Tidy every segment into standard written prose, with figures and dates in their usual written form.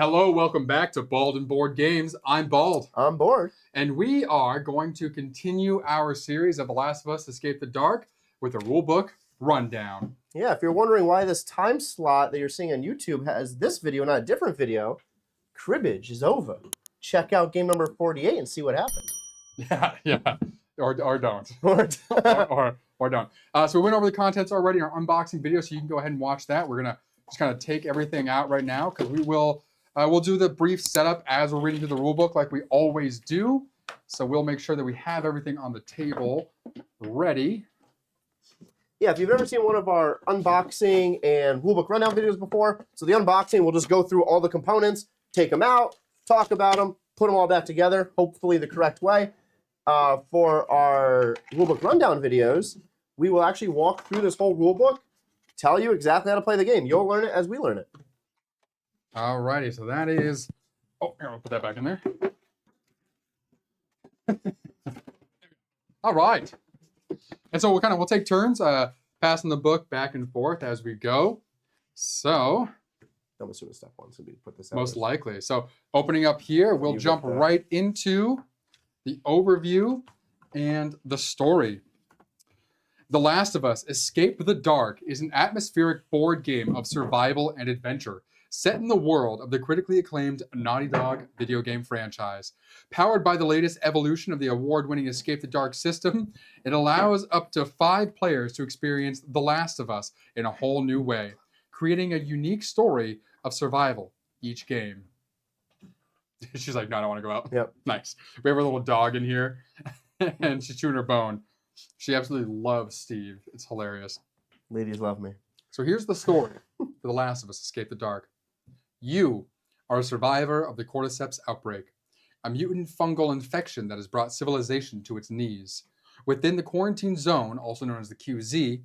Hello, welcome back to Bald and Board Games. I'm Bald. I'm bored. And we are going to continue our series of The Last of Us Escape the Dark with a rulebook rundown. Yeah, if you're wondering why this time slot that you're seeing on YouTube has this video, not a different video, cribbage is over. Check out game number 48 and see what happened. Yeah. Or don't. Or or don't. So we went over the contents already in our unboxing video, so you can go ahead and watch that. We're going to just kind of take everything out right now because we'll do the brief setup as we're reading through the rulebook like we always do. So we'll make sure that we have everything on the table ready. Yeah, if you've ever seen one of our unboxing and rulebook rundown videos before, so the unboxing, we'll just go through all the components, take them out, talk about them, put them all back together, hopefully the correct way. For our rulebook rundown videos, we will actually walk through this whole rulebook, tell you exactly how to play the game. You'll learn it as we learn it. Alrighty, so that is... Oh, here, I'll put that back in there. All right. And so we'll take turns passing the book back and forth as we go. So... I'm assuming step one, so we put this out. Most likely. So opening up here, we'll jump right into the overview and the story. The Last of Us Escape the Dark is an atmospheric board game of survival and adventure set in the world of the critically acclaimed Naughty Dog video game franchise. Powered by the latest evolution of the award-winning Escape the Dark system, it allows up to 5 players to experience The Last of Us in a whole new way, creating a unique story of survival each game. She's like, no, I don't want to go out. Yep. Nice. We have our little dog in here, and she's chewing her bone. She absolutely loves Steve. It's hilarious. Ladies love me. So here's the story for The Last of Us Escape the Dark. You are a survivor of the cordyceps outbreak, a mutant fungal infection that has brought civilization to its knees. Within the quarantine zone, also known as the QZ,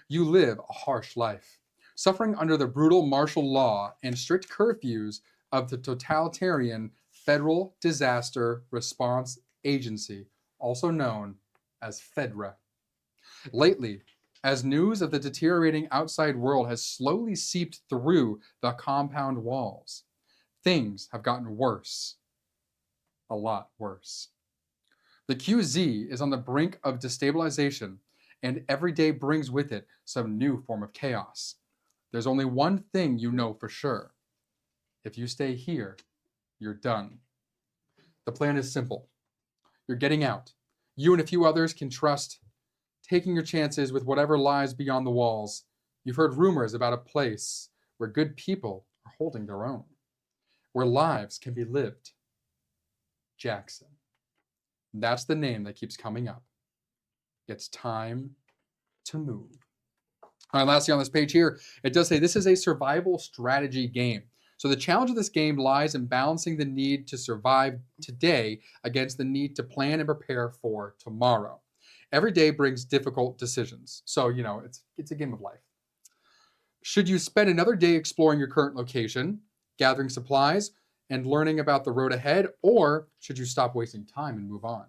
you live a harsh life, suffering under the brutal martial law and strict curfews of the totalitarian Federal Disaster Response Agency, also known as FEDRA. Lately, as news of the deteriorating outside world has slowly seeped through the compound walls, things have gotten worse. A lot worse. The QZ is on the brink of destabilization, and every day brings with it some new form of chaos. There's only one thing you know for sure. If you stay here, you're done. The plan is simple. You're getting out. You and a few others can trust taking your chances with whatever lies beyond the walls. You've heard rumors about a place where good people are holding their own, where lives can be lived. Jackson. That's the name that keeps coming up. It's time to move. All right, lastly on this page here, it does say this is a survival strategy game. So the challenge of this game lies in balancing the need to survive today against the need to plan and prepare for tomorrow. Every day brings difficult decisions. So, it's a game of life. Should you spend another day exploring your current location, gathering supplies, and learning about the road ahead, or should you stop wasting time and move on?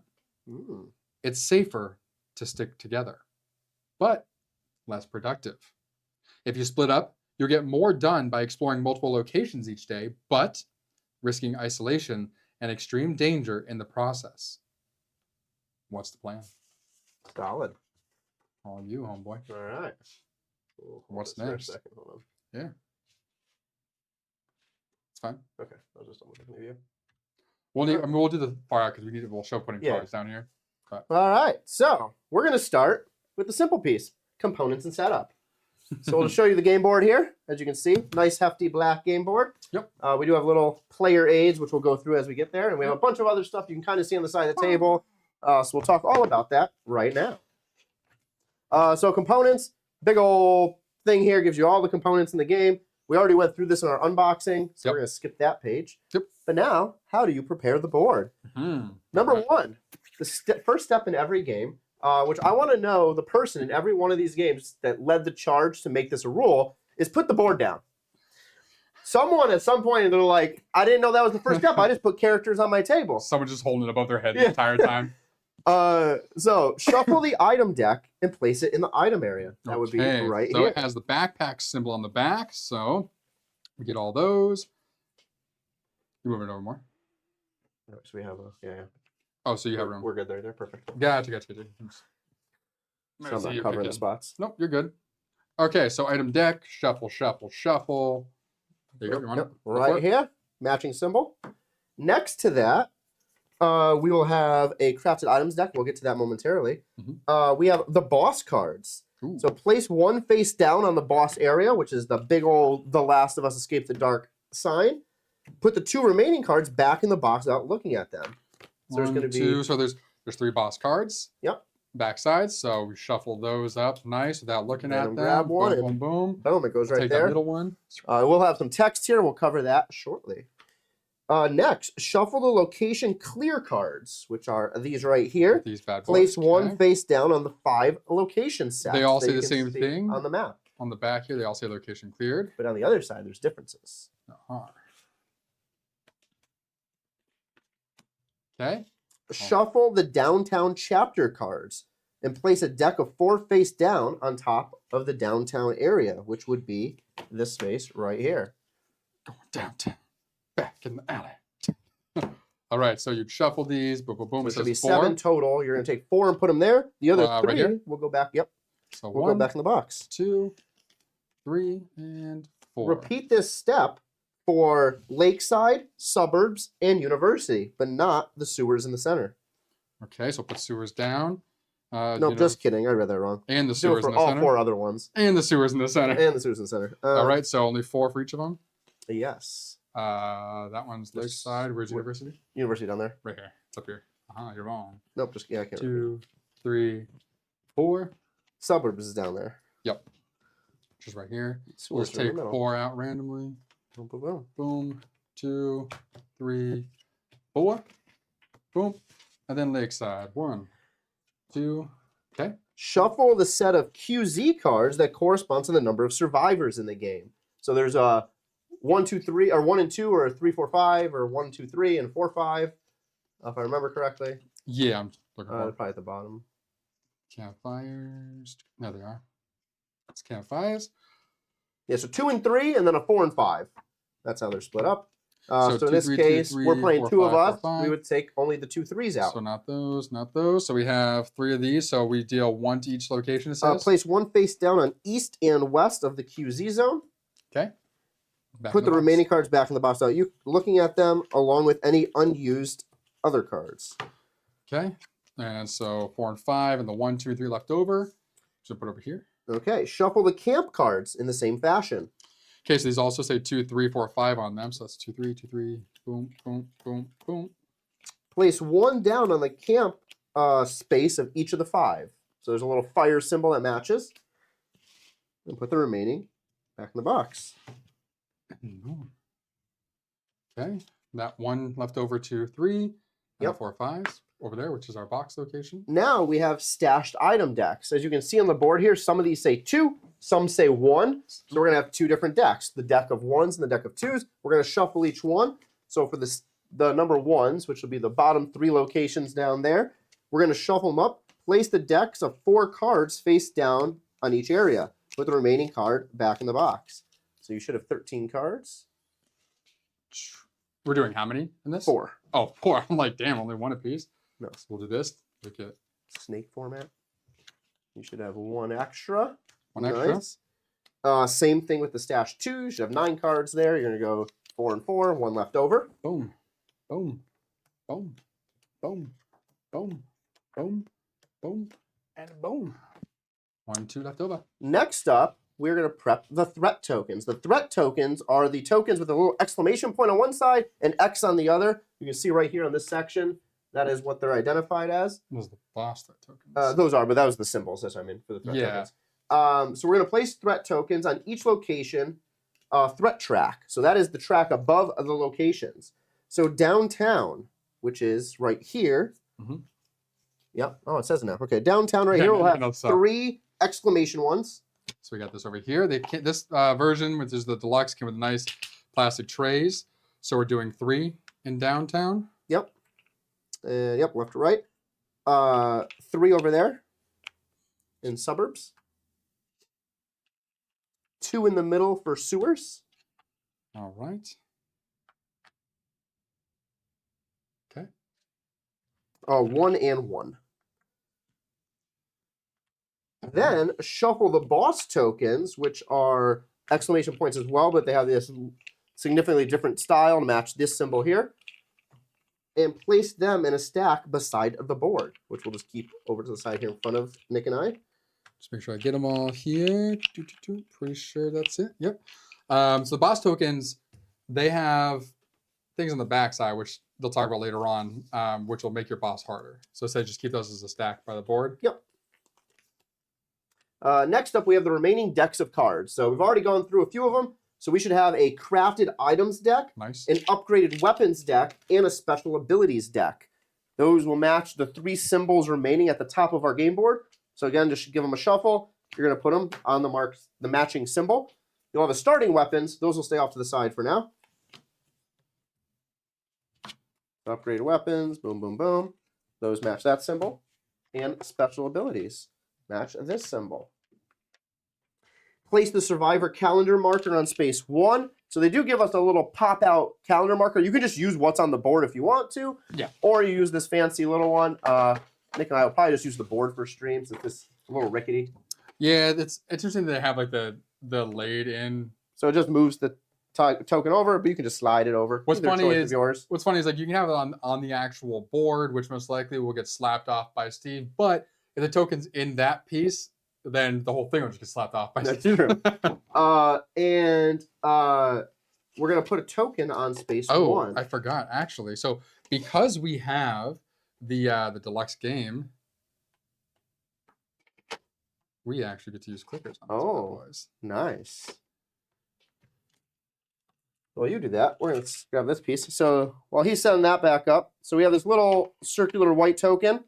Ooh. It's safer to stick together, but less productive. If you split up, you'll get more done by exploring multiple locations each day, but risking isolation and extreme danger in the process. What's the plan? Solid. All you, homeboy. All right. What's next? Hold on. Yeah. It's fine. Okay. I'll just double check the view. We'll do the far out because we'll show putting cards down here. All right. So we're going to start with the simple piece, components and setup. So we'll show you the game board here. As you can see, nice hefty black game board. Yep. We do have little player aids, which we'll go through as we get there. And we have a bunch of other stuff you can kind of see on the side of the table. So we'll talk all about that right now. So components, big old thing here gives you all the components in the game. We already went through this in our unboxing, so we're going to skip that page. Yep. But now, how do you prepare the board? Number one, the first step in every game, which I want to know the person in every one of these games that led the charge to make this a rule, is put the board down. Someone at some point, they're like, I didn't know that was the first step. I just put characters on my table. Someone just holding it above their head the entire time. So shuffle the item deck and place it in the item area. That would be right so here. It has the backpack symbol on the back, so we get all those. You move it over more. So we have a yeah. Oh, so you have room. We're good there. They're perfect. Gotcha. So I'm not covering the spots. Nope, you're good. Okay, so item deck, shuffle, shuffle, shuffle. There you go. You want Yep. it? Right here, matching symbol. Next to that, we will have a crafted items deck. We'll get to that momentarily. We have the boss cards. Ooh. So place one face down on the boss area, which is the big old The Last of Us Escape the Dark sign. Put the 2 remaining cards back in the box without looking at them. So there's going to be 2. So there's 3 boss cards. Yep. Back sides. So we shuffle those up nice without looking at them. Grab one boom, and boom, boom. Boom! It goes right Take there. that middle one. We'll have some text here. We'll cover that shortly. Next, shuffle the location clear cards, which are these right here. These bad boys. Place one face down on the 5 location sets. They all that say you the can same see thing? on the map. On the back here, they all say location cleared. But on the other side, there's differences. Okay. Shuffle the downtown chapter cards and place a deck of 4 face down on top of the downtown area, which would be this space right here. Going downtown, back in the alley. All right, so you'd shuffle these. Boom, boom, boom. So It it should be says 4. 7 total. You're going to take 4 and put them there. The other Right 3 here? will go back. Yep. So We'll 1, go back in the box. 2, 3, and 4. Repeat this step for Lakeside, Suburbs, and University, but not the sewers in the center. Okay, so put sewers down. No, just kidding. I read that wrong. And the Do it sewers for in the all center. 4 other ones. And the sewers in the center. And the sewers in the center. All right, so only 4 for each of them. Yes. That one's Lakeside. Where's University? University down there. Right here. It's up here. You're wrong. Nope, just yeah, I can't. 2, 3, 4. Suburbs is down there. Yep. Which is right here. So We'll just take 4 out randomly. Boom, boom, boom. Boom. 2, 3, 4. Boom. And then Lakeside. 1, 2. Okay. Shuffle the set of QZ cards that correspond to the number of survivors in the game. So there's a 1, 2, 3, or 1 and 2, or 3, 4, 5, or 1, 2, 3, and 4, 5. If I remember correctly. Yeah, I'm looking for Probably at the bottom. campfires. There they are. It's campfires. Yeah, so 2 and 3, and then a 4 and 5. That's how they're split up. So So 2, in this 3, case, 2, 3, we're playing 4, 2 of 5, us. 4, 5. We would take only the 2 3s out. So not those, not those. So we have 3 of these. So we deal 1 to each location, it says. Place 1 face down on east and west of the QZ zone. Okay. Back Put in the box. remaining cards back in the box. Now you looking at them along with any unused other cards. Okay. And so 4 and 5 and the 1, 2, 3 left over. So put over here. Okay. Shuffle the camp cards in the same fashion. Okay, so these also say 2, 3, 4, 5 on them. So that's 2, 3, 2, 3. Boom, boom, boom, boom. Place 1 down on the camp space of each of the 5. So there's a little fire symbol that matches. And put the remaining back in the box. Okay. That 1 left over 2, 3. And Yep. 4, 5s over there, which is our box location. Now we have stashed item decks. As you can see on the board here, some of these say 2, some say 1. So we're going to have 2 different decks, the deck of 1s and the deck of 2s. We're going to shuffle each one. So for the number 1s, which will be the bottom 3 locations down there, we're going to shuffle them up, place the decks of 4 cards face down on each area, put the remaining card back in the box. So you should have 13 cards. We're doing how many in this? 4. Oh, 4. I'm like, damn, only 1 apiece. No. So we'll do this. Look at Snake format. You should have 1 extra. 1 extra. Nice. Same thing with the stash 2. You should have 9 cards there. You're going to go 4 and 4, 1 left over. Boom, boom, boom, boom, boom, boom, boom, and boom. 1, 2 left over. Next up, we're going to prep the threat tokens. The threat tokens are the tokens with a little exclamation point on one side and X on the other. You can see right here on this section, that is what they're identified as. Those are the boss threat tokens. Those are, but that was the symbols. That's what I mean for the threat tokens. So we're going to place threat tokens on each location threat track. So that is the track above the locations. So downtown, which is right here. Mhm. Yep. Oh, it says it now. Okay, downtown right here, we'll have 3 exclamation ones. So we got this over here. This version, which is the deluxe, came with nice plastic trays. So we're doing 3 in downtown. Yep. Yep, left to right. 3 over there in suburbs. 2 in the middle for sewers. All right. 1 and 1. Then shuffle the boss tokens, which are exclamation points as well, but they have this significantly different style to match this symbol here. And place them in a stack beside the board, which we'll just keep over to the side here in front of Nick and I. Just make sure I get them all here. Pretty sure that's it. Yep. So the boss tokens, they have things on the backside, which they'll talk about later on, which will make your boss harder. So say just keep those as a stack by the board. Yep. Next up, we have the remaining decks of cards. So we've already gone through a few of them. So we should have a crafted items deck, Nice. an upgraded weapons deck, and a special abilities deck. Those will match the 3 symbols remaining at the top of our game board. So again, just give them a shuffle. You're going to put them on the matching symbol. You'll have the starting weapons. Those will stay off to the side for now. Upgraded weapons, boom, boom, boom. Those match that symbol. And special abilities match this symbol. Place the survivor calendar marker on space 1. So they do give us a little pop-out calendar marker. You can just use what's on the board if you want to. Yeah. Or you use this fancy little one. Nick and I will probably just use the board for streams. It's this a little rickety. Yeah, it's interesting that they have like the laid in. So it just moves the token over, but you can just slide it over. What's funny is yours. What's funny is like you can have it on the actual board, which most likely will get slapped off by Steve. But if the token's in that piece, then the whole thing will just get slapped off by That's Steve. true. We're gonna put a token on space 1. I forgot actually. So because we have the deluxe game, we actually get to use clickers on this bad boys. Nice. Well, you do that. We're gonna grab this piece. So while he's setting that back up, so we have this little circular white token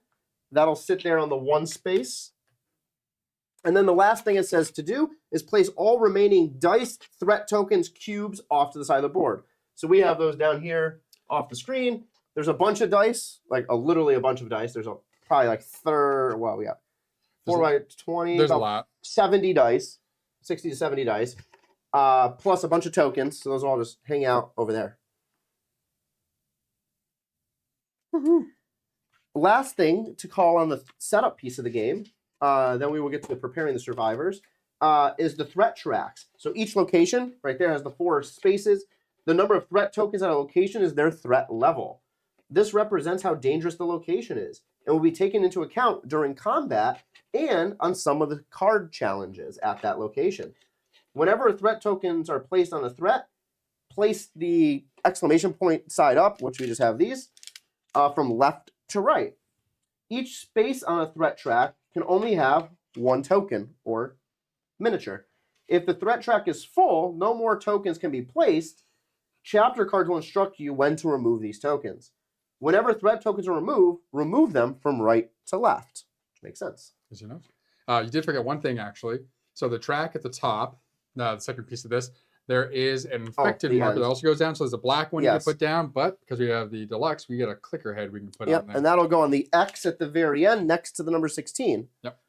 that'll sit there on the 1 space. And then the last thing it says to do is place all remaining dice, threat tokens, cubes off to the side of the board. So we have those down here off the screen. There's a bunch of dice, like literally a bunch of dice. There's probably like we got 4 by 20. There's a lot. 70 dice, 60 to 70 dice, plus a bunch of tokens. So those will all just hang out over there. Last thing to call on the setup piece of the game, then we will get to preparing the survivors, is the threat tracks. So each location right there has the 4 spaces. The number of threat tokens at a location is their threat level. This represents how dangerous the location is and will be taken into account during combat and on some of the card challenges at that location. Whenever threat tokens are placed on a threat, place the exclamation point side up, which we just have these, from left to right. Each space on a threat track can only have 1 token or miniature. If the threat track is full, no more tokens can be placed. Chapter cards will instruct you when to remove these tokens. Whenever threat tokens are removed, remove them from right to left. Makes sense. As you know. You did forget one thing, actually. So the track at the top, the second piece of this, there is an infected marker that also goes down. So there's a black one you can put down, but because we have the deluxe, we get a clicker head we can put on there. And that'll go on the X at the very end next to the number 16. Yep.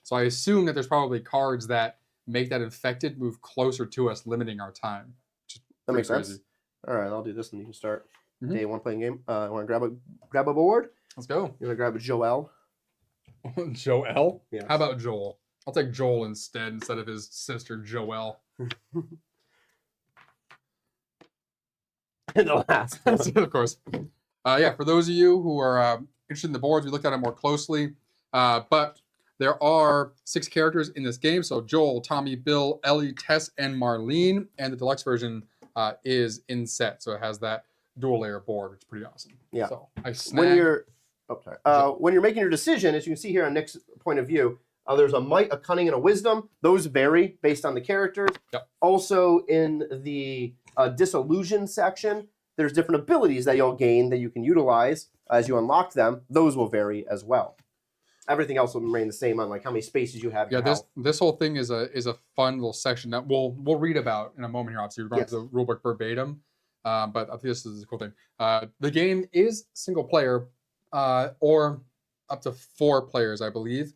So I assume that there's probably cards that make that infected move closer to us, limiting our time. That makes sense. All right, I'll do this and you can start day 1 playing game. Want to grab a board? Let's go. You're going to grab a Joel. Joel? Yes. How about Joel? I'll take Joel instead of his sister Joelle. And the last one. Of course. Yeah, for those of you who are interested in the boards, we looked at it more closely. But there are 6 characters in this game. So Joel, Tommy, Bill, Ellie, Tess, and Marlene. And the deluxe version is in set. So it has that dual layer board, which is pretty awesome. Yeah. So I snagged... When you're making your decision, as you can see here on Nick's point of view, there's a might, a cunning, and a wisdom. Those vary based on the characters. Yep. Also, in the disillusion section, there's different abilities that you'll gain that you can utilize as you unlock them. Those will vary as well. Everything else will remain the same on like how many spaces you have. Yeah, this whole thing is a fun little section that we'll read about in a moment here. Obviously, we're going to the rulebook verbatim, but I think this is a cool thing. The game is single player or up to 4 players, I believe.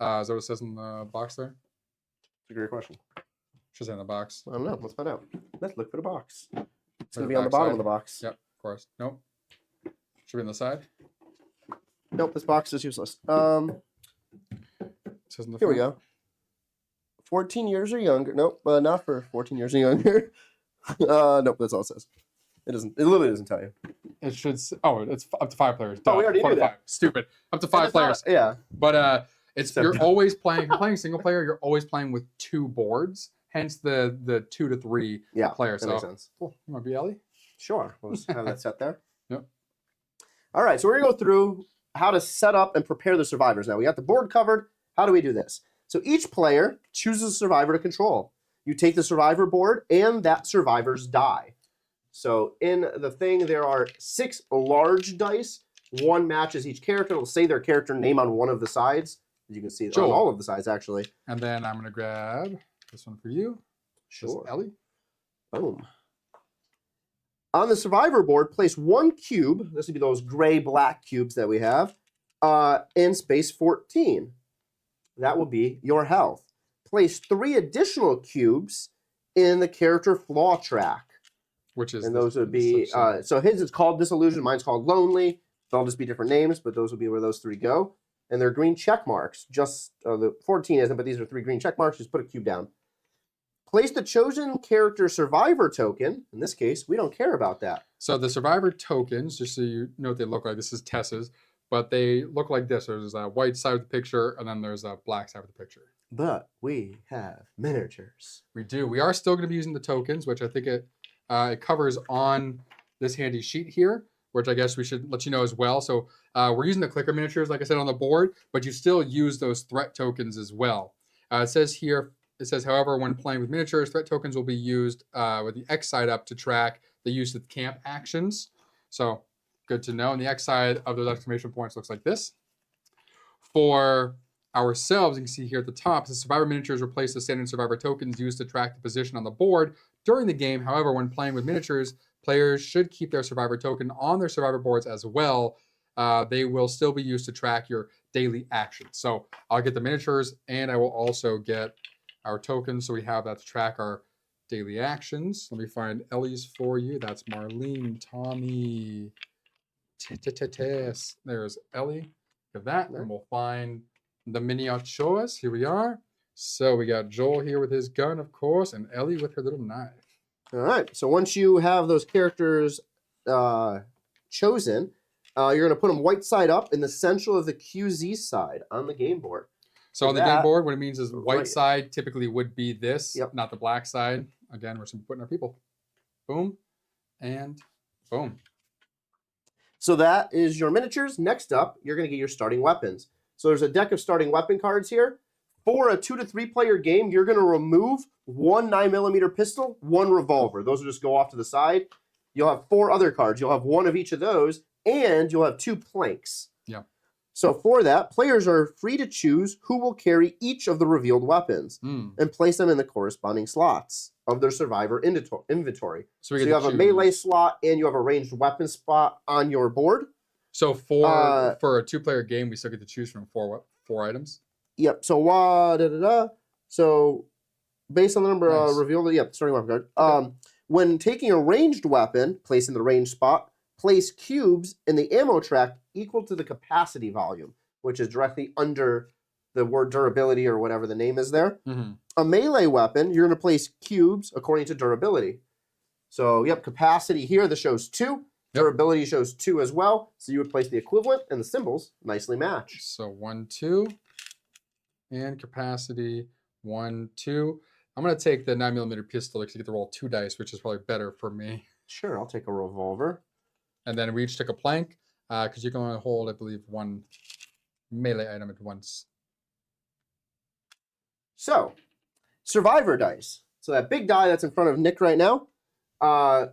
Is that what it says in the box there? That's a great question. Should say in the box. I don't know. Let's find out. Let's look for the box. It's going to the be on the bottom side. of the box. Yep, of course. Nope. Should be on the side. Nope, this box is useless. It says in the Here we front. go. 14 years or younger. Nope, not for 14 years or younger. Nope, that's all it says. It doesn't. It literally doesn't tell you. It should. It's up to 5 players. Oh, we Duh, already 4 knew to that. 5. Stupid. Up to And 5 it's not- players. yeah. But it's Except- you're always playing. If you're playing single player, you're always playing with 2 boards. Hence the 2 to 3 Yeah. players. That So makes sense. cool. You want to be Ellie? Sure. We'll just have that set there. Yep. All right. So we're gonna go through how to set up and prepare the survivors. Now we got the board covered. How do we do this? So each player chooses a survivor to control. You take the survivor board and that survivor's die. So in the thing, there are 6 large dice. 1 matches each character. It'll say their character name on one of the sides. As you can see, Joel. on all of the sides, actually. And then I'm gonna grab this one for you. This is Sure. Ellie. Boom. On the survivor board, place 1 cube. This would be those gray-black cubes that we have. In space 14. That will be your health. Place 3 additional cubes in the character flaw track. Which is And those would be, so his is called Disillusion, mine's called Lonely. They'll just be different names, but those will be where those 3 go. And they're green check marks. Just, the 14 isn't, but these are 3 green check marks. Just put a cube down. Place the chosen character survivor token. In this case, we don't care about that. So the survivor tokens, just so you know what they look like, this is Tessa's, but they look like this. There's a white side of the picture, and then there's a black side of the picture. But we have miniatures. We do. We are still going to be using the tokens, which I think it covers on this handy sheet here, which I guess we should let you know as well. So we're using the clicker miniatures, like I said, on the board, but you still use those threat tokens as well. It says here, however, when playing with miniatures, threat tokens will be used with the X side up to track the use of camp actions. So good to know. And the X side of those exclamation points looks like this. For ourselves, you can see here at the top, the survivor miniatures replace the standard survivor tokens used to track the position on the board during the game. However, when playing with miniatures, players should keep their survivor token on their survivor boards as well. They will still be used to track your daily actions. So I'll get the miniatures, and I will also get our tokens, so we have that to track our daily actions. Let me find Ellie's for you. That's Marlene, Tommy, Tess. There's Ellie. Give that, and we'll find the miniatures. Here we are. So we got Joel here with his gun, of course, and Ellie with her little knife. All right. So once you have those characters chosen, you're going to put them white side up in the central of the QZ side on the game board. So on the game board, what it means is white right. side typically would be this, Yep. not the black side. Again, we're putting our people. Boom, and boom. So that is your miniatures. Next up, you're going to get your starting weapons. So there's a deck of starting weapon cards here. For a 2 to 3 player game, you're going to remove 1 9mm pistol, 1 revolver. Those will just go off to the side. You'll have 4 other cards. You'll have 1 of each of those, and you'll have 2 planks. Yeah. So for that, players are free to choose who will carry each of the revealed weapons and place them in the corresponding slots of their survivor inventory. So you have a melee slot and you have a ranged weapon spot on your board. So for a 2-player game, we still get to choose from 4 items. Yep. So So based on the number revealed, starting weapon card. Okay. When taking a ranged weapon, place in the ranged spot, place cubes in the ammo track equal to the capacity volume, which is directly under the word durability or whatever the name is there. Mm-hmm. A melee weapon, you're going to place cubes according to durability. So, capacity here, this shows 2. Durability shows 2 as well. So you would place the equivalent, and the symbols nicely match. So 1, 2, and capacity 1, 2. I'm going to take the 9mm pistol because you get to roll 2 dice, which is probably better for me. Sure, I'll take a revolver. And then we each took a plank because you're going to hold, I believe, 1 melee item at once. So, survivor dice. So that big die that's in front of Nick right now,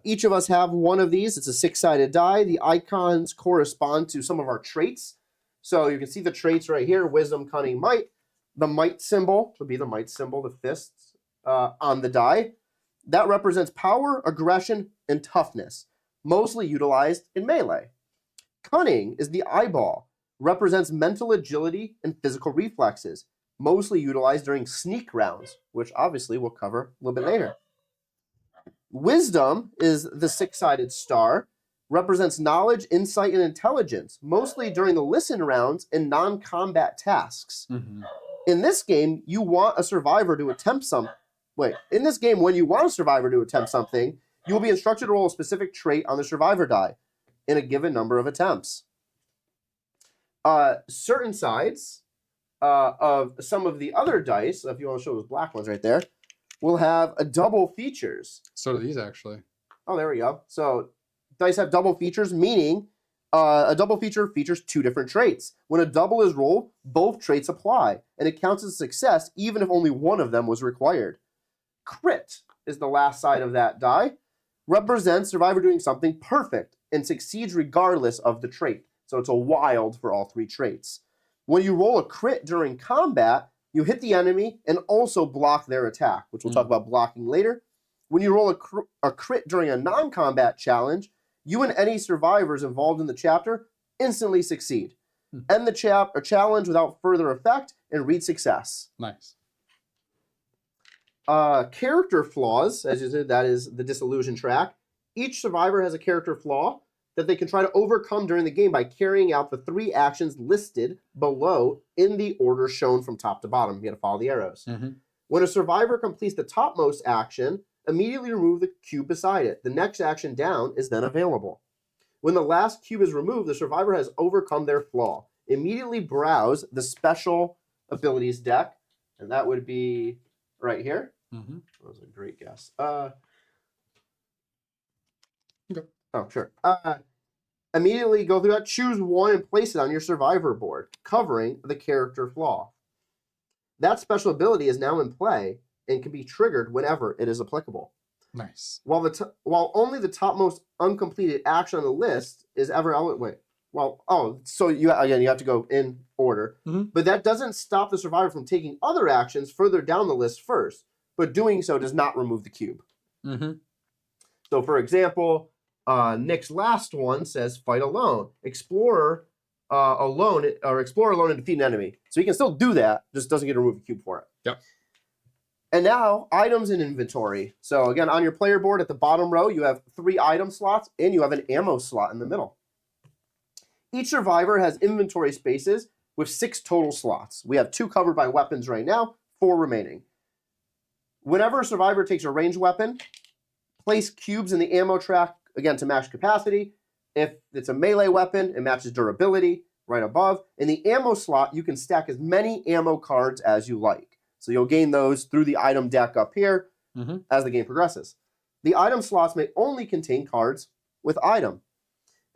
each of us have 1 of these. It's a 6-sided die. The icons correspond to some of our traits. So you can see the traits right here: wisdom, cunning, might. The might symbol would be the might symbol, the fists on the die. That represents power, aggression, and toughness, mostly utilized in melee. Cunning is the eyeball, represents mental agility and physical reflexes, mostly utilized during sneak rounds, which obviously we'll cover a little bit later. Wisdom is the 6-sided star. represents knowledge, insight, and intelligence, mostly during the listen rounds and non-combat tasks. Mm-hmm. In this game, you want a survivor to attempt in this game, when you want a survivor to attempt something, you will be instructed to roll a specific trait on the survivor die in a given number of attempts. Certain sides of some of the other dice, if you want to show those black ones right there, will have a double features. So do these, actually. Oh, there we go. So dice have double features, meaning a double feature features two different traits. When a double is rolled, both traits apply, and it counts as a success even if only one of them was required. Crit is the last side of that die. Represents survivor doing something perfect and succeeds regardless of the trait. So it's a wild for all three traits. When you roll a crit during combat, you hit the enemy and also block their attack, which we'll talk about blocking later. When you roll a crit during a non-combat challenge, you and any survivors involved in the chapter instantly succeed. End the challenge without further effect and read success. Nice. Character flaws, as you said, that is the disillusion track. Each survivor has a character flaw that they can try to overcome during the game by carrying out the 3 actions listed below in the order shown from top to bottom. You got to follow the arrows. Mm-hmm. When a survivor completes the topmost action, immediately remove the cube beside it. The next action down is then available. When the last cube is removed, the survivor has overcome their flaw. Immediately browse the special abilities deck, and that would be right here. Mm-hmm. That was a great guess. Okay. Oh, sure. Immediately go through that, choose one and place it on your survivor board, covering the character flaw. That special ability is now in play and can be triggered whenever it is applicable. Nice. While only the topmost uncompleted action on the list is ever so you have to go in order. Mm-hmm. But that doesn't stop the survivor from taking other actions further down the list first. But doing so does not remove the cube. Mm-hmm. So, for example, Nick's last one says fight alone. Explore alone and defeat an enemy. So he can still do that, just doesn't get to remove the cube for it. Yep. And now, items in inventory. So again, on your player board at the bottom row, you have 3 item slots and you have an ammo slot in the middle. Each survivor has inventory spaces with 6 total slots. We have 2 covered by weapons right now, 4 remaining. Whenever a survivor takes a ranged weapon, place cubes in the ammo track, again, to match capacity. If it's a melee weapon, it matches durability right above. In the ammo slot, you can stack as many ammo cards as you like. So you'll gain those through the item deck up here as the game progresses. The item slots may only contain cards with item.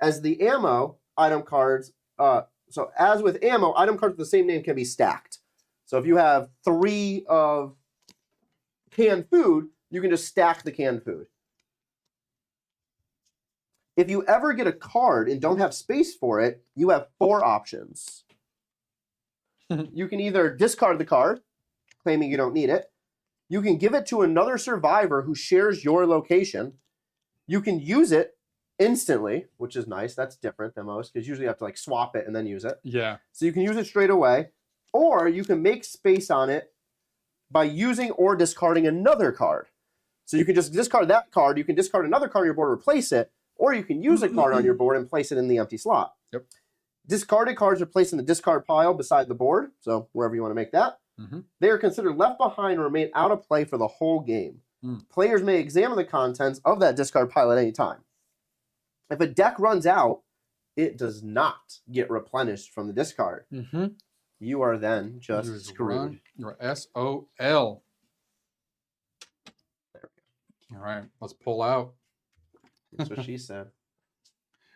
As the ammo, item cards, as with ammo, item cards with the same name can be stacked. So if you have 3 of canned food, you can just stack the canned food. If you ever get a card and don't have space for it, you have 4 options. You can either discard the card, claiming you don't need it. You can give it to another survivor who shares your location. You can use it instantly, which is nice. That's different than most, because usually you have to swap it and then use it. Yeah. So you can use it straight away, or you can make space on it by using or discarding another card. So you can just discard that card. You can discard another card on your board and replace it, or you can use a card on your board and place it in the empty slot. Yep. Discarded cards are placed in the discard pile beside the board, so wherever you want to make that. Mm-hmm. They are considered left behind and remain out of play for the whole game. Players may examine the contents of that discard pile at any time. If a deck runs out, it does not get replenished from the discard. Mm-hmm. You are then just screwed. You're SOL. All right, let's pull out. That's what she said.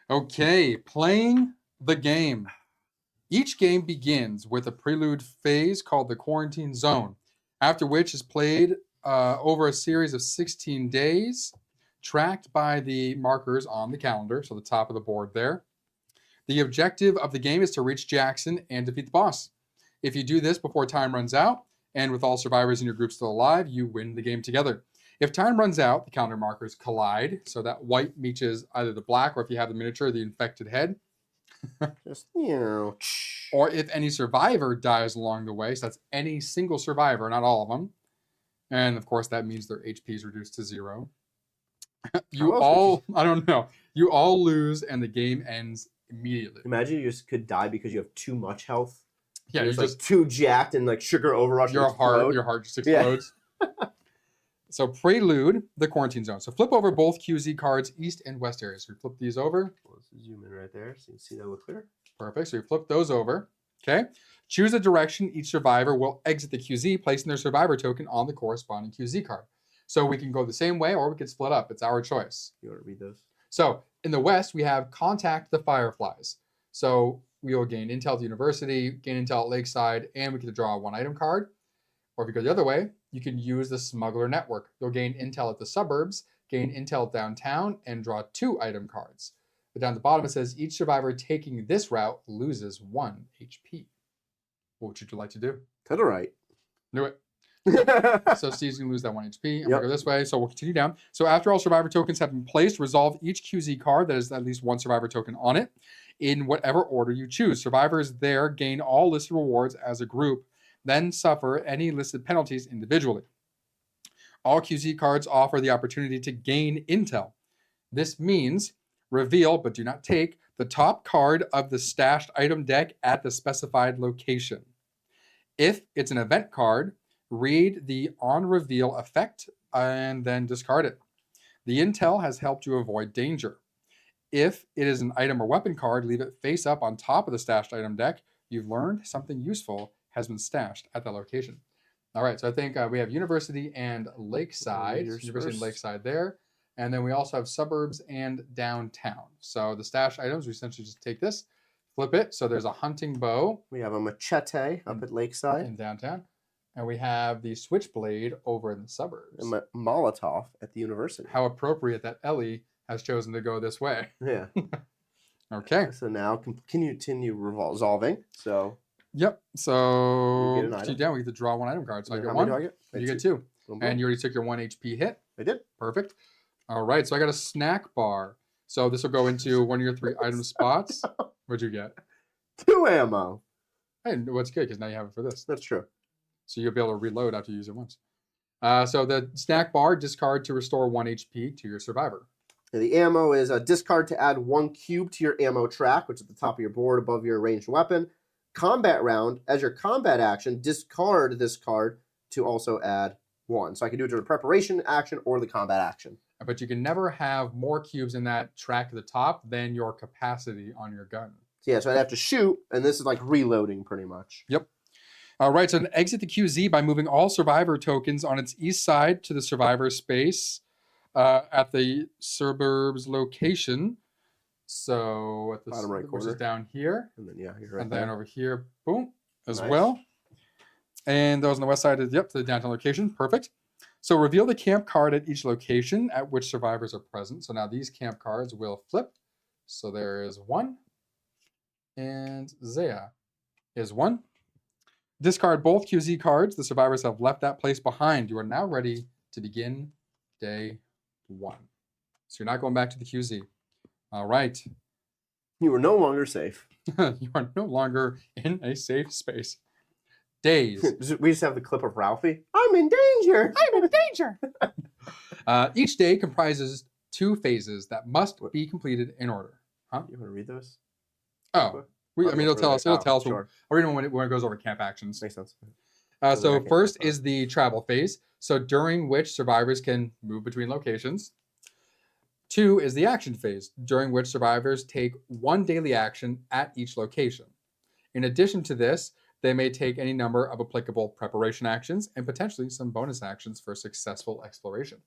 Okay, playing the game. Each game begins with a prelude phase called the Quarantine Zone, after which is played over a series of 16 days, tracked by the markers on the calendar, so the top of the board there. The objective of the game is to reach Jackson and defeat the boss. If you do this before time runs out, and with all survivors in your group still alive, you win the game together. If time runs out, the calendar markers collide, so that white reaches either the black, or if you have the miniature, the infected head. Just, Or if any survivor dies along the way, so that's any single survivor, not all of them. And of course, that means their HP is reduced to 0. You else would all, I don't know. You all lose, and the game ends immediately. Imagine you just could die because you have too much health. Yeah, You're you just like too jacked and like sugar overrush. your heart just explodes. So Prelude, the quarantine zone. So flip over both QZ cards, east and west areas. So we flip these over. Let's zoom in right there so you can see that a little clearer. Perfect. So you flip those over. Okay. Choose a direction each survivor will exit the QZ, placing their survivor token on the corresponding QZ card. So we can go the same way or we can split up. It's our choice. You want to read those? So in the west, we have Contact the Fireflies. So we will gain intel at the university, gain intel at Lakeside, and we get to draw a 1-item card. Or if you go the other way, you can use the Smuggler Network. You'll gain intel at the suburbs, gain intel downtown, and draw 2-item cards. But down at the bottom, it says each survivor taking this route loses 1 HP. What would you like to do? To the right. Knew it. So Steve's going to lose that 1 HP. I'm Yep. going to go this way. So we'll continue down. So after all survivor tokens have been placed, resolve each QZ card that has at least 1 survivor token on it in whatever order you choose. Survivors there gain all listed rewards as a group, then suffer any listed penalties individually. All QZ cards offer the opportunity to gain intel. This means reveal, but do not take, the top card of the stashed item deck at the specified location. If it's an event card, read the on reveal effect and then discard it. The intel has helped you avoid danger. If it is an item or weapon card, leave it face up on top of the stashed item deck. You've learned something useful has been stashed at that location. All right, so I think we have University and Lakeside. University and Lakeside there. And then we also have suburbs and downtown. So the stash items, we essentially just take this, flip it. So there's a hunting bow. We have a machete up at Lakeside. In downtown. And we have the switchblade over in the suburbs. And Molotov at the university. How appropriate that Ellie has chosen to go this way. Yeah. Okay. So now continue resolving. So. Yep. So You get an down, we get to draw 1-item card. So I how get many 1. do I get? You get 2. Boom, boom. And you already took your 1 HP hit. I did. Perfect. All right. So I got a snack bar. So this will go into one of your 3 item spots. What'd you get? 2 ammo. Hey, what's good because now you have it for this. That's true. So you'll be able to reload after you use it once. So the snack bar, discard to restore 1 HP to your survivor. And the ammo is a discard to add 1 cube to your ammo track, which is at the top of your board above your ranged weapon. Combat round, as your combat action, discard this card to also add 1. So I can do it to the preparation action or the combat action. But you can never have more cubes in that track at the top than your capacity on your gun. So yeah, so I'd have to shoot, and this is like reloading pretty much. Yep. All right, so exit the QZ by moving all survivor tokens on its east side to the survivor space at the suburbs location. So at the Bottom right which corner. is down here. And then yeah, you're right And there. then over here, boom, as Nice. well. And those on the west side is, yep, to the downtown location. Perfect. So reveal the camp card at each location at which survivors are present. So now these camp cards will flip. So there is 1. And Zaya is 1. Discard both QZ cards. The survivors have left that place behind. You are now ready to begin day 1. So you're not going back to the QZ. All right. You are no longer safe. You are no longer in a safe space. Days. We just have the clip of Ralphie. I'm in danger. I'm in danger. Each day comprises 2 phases that must be completed in order. Huh? You want to read those? Oh, I mean, it'll tell us. It'll tell us. Sure. I'll read them when it goes over camp actions. Makes sense. So first is the travel phase. So during which survivors can move between locations. 2 is the action phase, during which survivors take 1 daily action at each location. In addition to this, they may take any number of applicable preparation actions and potentially some bonus actions for successful exploration.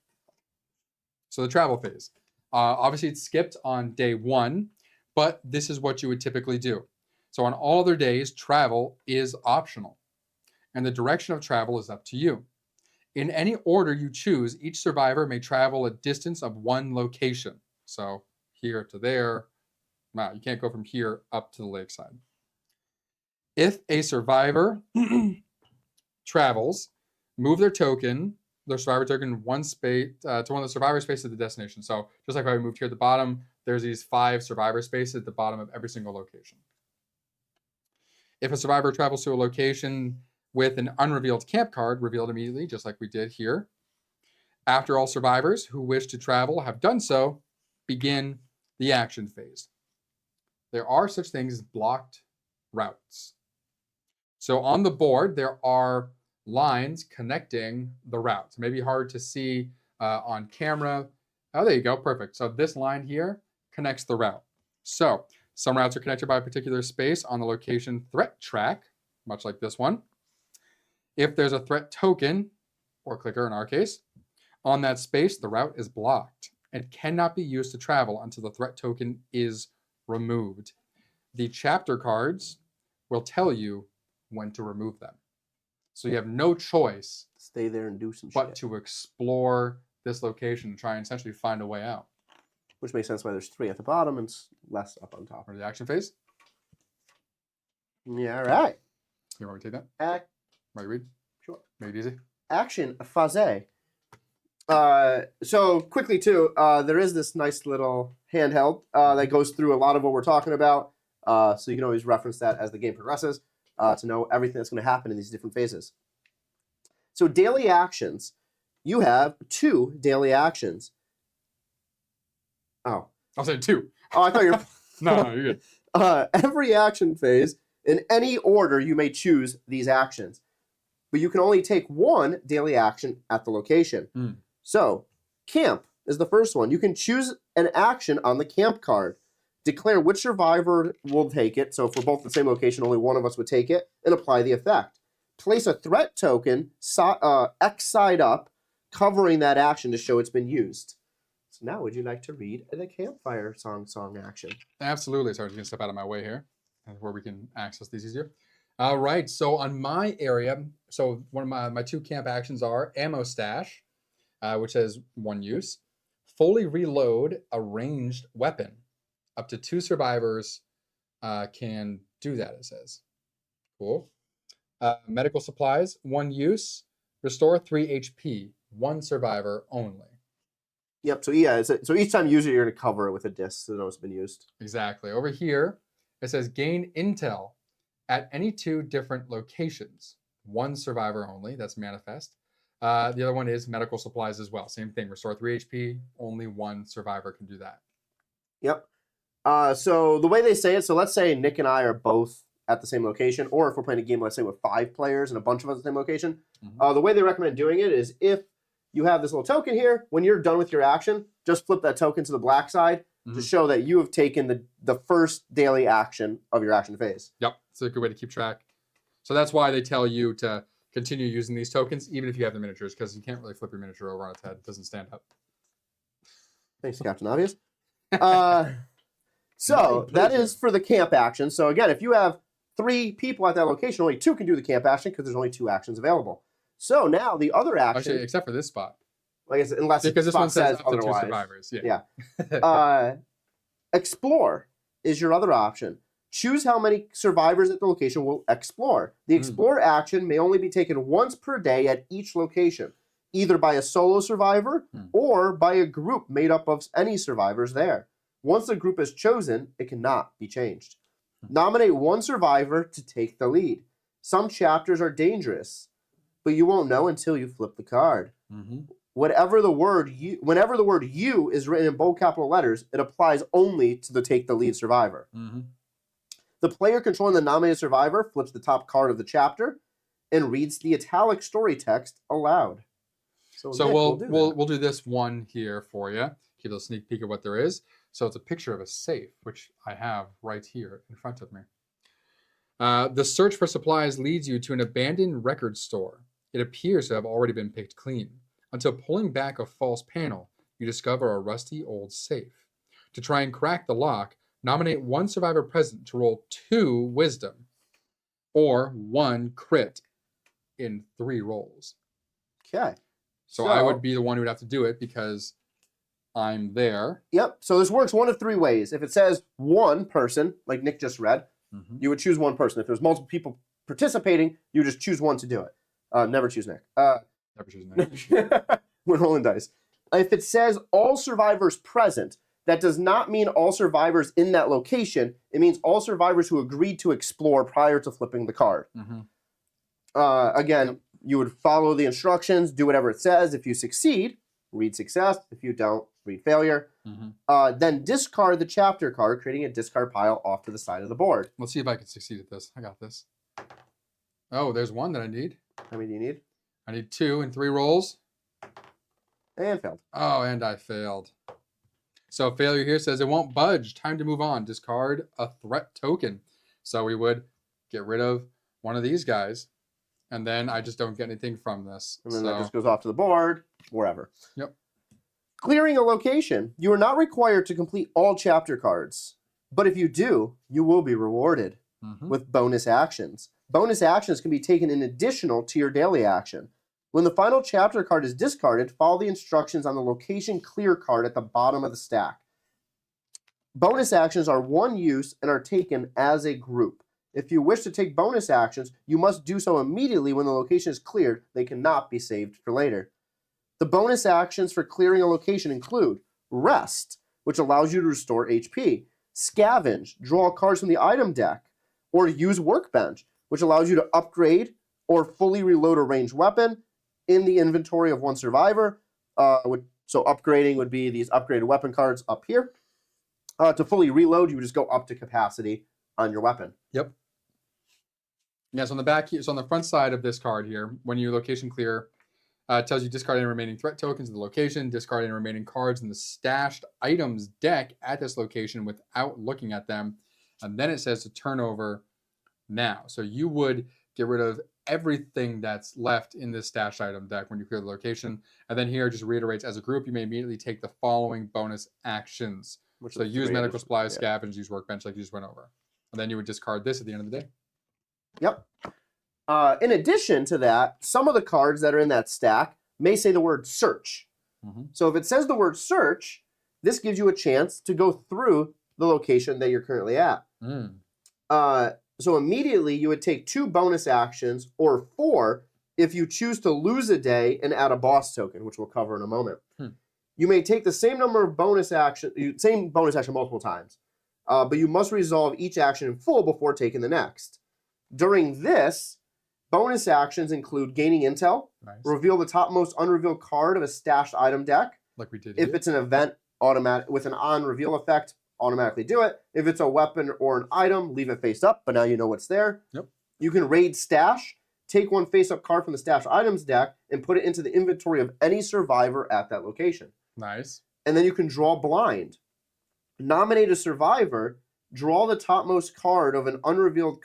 So the travel phase. Obviously, it's skipped on day 1, but this is what you would typically do. So on all other days, travel is optional, and the direction of travel is up to you. In any order you choose, each survivor may travel a distance of 1 location. So here to there. Wow, you can't go from here up to the lakeside. If a survivor travels, move their survivor token one space to one of the survivor spaces at the destination. So just like I moved here at the bottom, there's these 5 survivor spaces at the bottom of every single location. If a survivor travels to a location with an unrevealed camp card, revealed immediately, just like we did here. After all survivors who wish to travel have done so, begin the action phase. There are such things as blocked routes. So on the board, there are lines connecting the routes. Maybe hard to see on camera. Oh, there you go. Perfect. So this line here connects the route. So some routes are connected by a particular space on the location threat track, much like this one. If there's a threat token, or clicker in our case, on that space, the route is blocked and cannot be used to travel until the threat token is removed. The chapter cards will tell you when to remove them. So you have no choice Stay there and do some but shit. to explore this location and try and essentially find a way out. Which makes sense why there's 3 at the bottom and less up on top. Or the action phase. Yeah, all right. You want me to take that? Might read? Sure. Make it easy. Action phase. So quickly too, there is this nice little handheld that goes through a lot of what we're talking about. So you can always reference that as the game progresses to know everything that's going to happen in these different phases. So daily actions. You have 2 daily actions. Oh. I'll say 2. Oh, I thought you were... No, you're good. Every action phase, in any order, you may choose these actions. But you can only take 1 daily action at the location. Mm. So, camp is the first one. You can choose an action on the camp card. Declare which survivor will take it. So if we're both the same location, only one of us would take it, and apply the effect. Place a threat token X side up, covering that action to show it's been used. So now, would you like to read the campfire song action? Absolutely. Sorry, I'm just going to step out of my way here, where we can access these easier. All right. So on my area, so one of my 2 camp actions are ammo stash, which has 1 use. Fully reload a ranged weapon. Up to 2 survivors can do that, it says. Cool. Medical supplies, 1 use. Restore 3 HP. 1 survivor only. Yep. So yeah. So each time you use it, you're going to cover it with a disc so that it's been used. Exactly. Over here, it says gain intel at any 2 different locations. 1 survivor only. That's manifest. The other one is medical supplies as well. Same thing. Restore 3 HP. Only 1 survivor can do that. Yep. So the way they say it, so let's say Nick and I are both at the same location, or if we're playing a game, let's say with 5 players and a bunch of us at the same location, the way they recommend doing it is if you have this little token here, when you're done with your action, just flip that token to the black side to show that you have taken the first daily action of your action phase. Yep. It's a good way to keep track. So that's why they tell you to continue using these tokens, even if you have the miniatures, because you can't really flip your miniature over on its head. It doesn't stand up. Thanks, Captain Obvious. So that is for the camp action. So again, if you have 3 people at that location, only 2 can do the camp action because there's only 2 actions available. So now the other action... Actually, except for this spot. I guess unless because this one says up to 2 otherwise. survivors. Yeah. Explore is your other option. Choose how many survivors at the location will explore. The explore action may only be taken once per day at each location, either by a solo survivor or by a group made up of any survivors there. Once the group is chosen, it cannot be changed. Nominate 1 survivor to take the lead. Some chapters are dangerous, but you won't know until you flip the card. Whenever the word you is written in bold capital letters, it applies only to the take the lead survivor. The player controlling the nominated survivor flips the top card of the chapter and reads the italic story text aloud. So Nick, we'll do this one here for you. Give a sneak peek of what there is. So it's a picture of a safe, which I have right here in front of me. The search for supplies leads you to an abandoned record store. It appears to have already been picked clean. Until pulling back a false panel, you discover a rusty old safe. To try and crack the lock, nominate 1 survivor present to roll 2 wisdom or 1 crit in 3 rolls. Okay. So I would be the one who would have to do it because I'm there. Yep. So this works one of 3 ways. If it says 1 person, like Nick just read, you would choose 1 person. If there's multiple people participating, you just choose 1 to do it. Never choose Nick. Never choose Nick. When rolling dice. If it says all survivors present, that does not mean all survivors in that location. It means all survivors who agreed to explore prior to flipping the card. Again, you would follow the instructions, do whatever it says. If you succeed, read success. If you don't, read failure. Mm-hmm. Then discard the chapter card, creating a discard pile off to the side of the board. Let's see if I can succeed at this. I got this. Oh, there's one that I need. How many do you need? I need 2 and 3 rolls. And failed. Oh, and I failed. So failure here says it won't budge. Time to move on. Discard a threat token. So we would get rid of one of these guys. And then I just don't get anything from this. And then that just goes off to the board, wherever. Yep. Clearing a location. You are not required to complete all chapter cards. But if you do, you will be rewarded with bonus actions. Bonus actions can be taken in additional to your daily action. When the final chapter card is discarded, follow the instructions on the location clear card at the bottom of the stack. Bonus actions are one use and are taken as a group. If you wish to take bonus actions, you must do so immediately when the location is cleared. They cannot be saved for later. The bonus actions for clearing a location include Rest, which allows you to restore HP, Scavenge, draw cards from the item deck, or use Workbench, which allows you to upgrade or fully reload a ranged weapon in the inventory of one survivor. So upgrading would be these upgraded weapon cards up here. To fully reload, you would just go up to capacity on your weapon. Yep. Yeah, so on the back here, so on the front side of this card here, when you location clear, it tells you discard any remaining threat tokens in the location, discard any remaining cards in the stashed items deck at this location without looking at them. And then it says to turn over now. So you would get rid of everything that's left in this stashed item deck when you clear the location. And then here it just reiterates, as a group, you may immediately take the following bonus actions. So use medical supplies, scavenge, use workbench like you just went over. And then you would discard this at the end of the day. Yep. In addition to that, some of the cards that are in that stack may say the word search. So if it says the word search, this gives you a chance to go through the location that you're currently at. So immediately you would take 2 bonus actions or 4 if you choose to lose a day and add a boss token, which we'll cover in a moment. You may take the same number of bonus action multiple times, but you must resolve each action in full before taking the next. During this, bonus actions include gaining intel, reveal the topmost unrevealed card of a stashed item deck. Like we did If here. it's an event, automatic with an on-reveal effect, automatically do it. If it's a weapon or an item, leave it face up, but now you know what's there. Yep. You can raid stash, take 1 face-up card from the stashed items deck, and put it into the inventory of any survivor at that location. Nice. And then you can draw blind. Nominate a survivor, draw the topmost unrevealed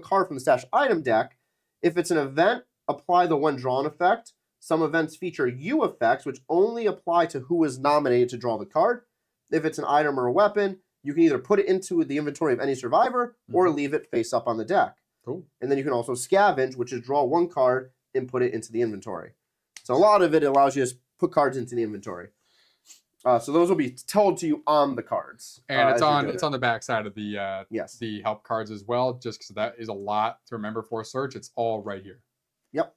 card from the stashed item deck. If it's an event, apply the one drawn effect. Some events feature U effects, which only apply to who is nominated to draw the card. If it's an item or a weapon, you can either put it into the inventory of any survivor or leave it face up on the deck. Cool. And then you can also scavenge, which is draw 1 card and put it into the inventory. So a lot of it allows you to put cards into the inventory. So those will be told to you on the cards. And it's on the back side of the the help cards as well, just because that is a lot to remember for search. It's all right here. Yep.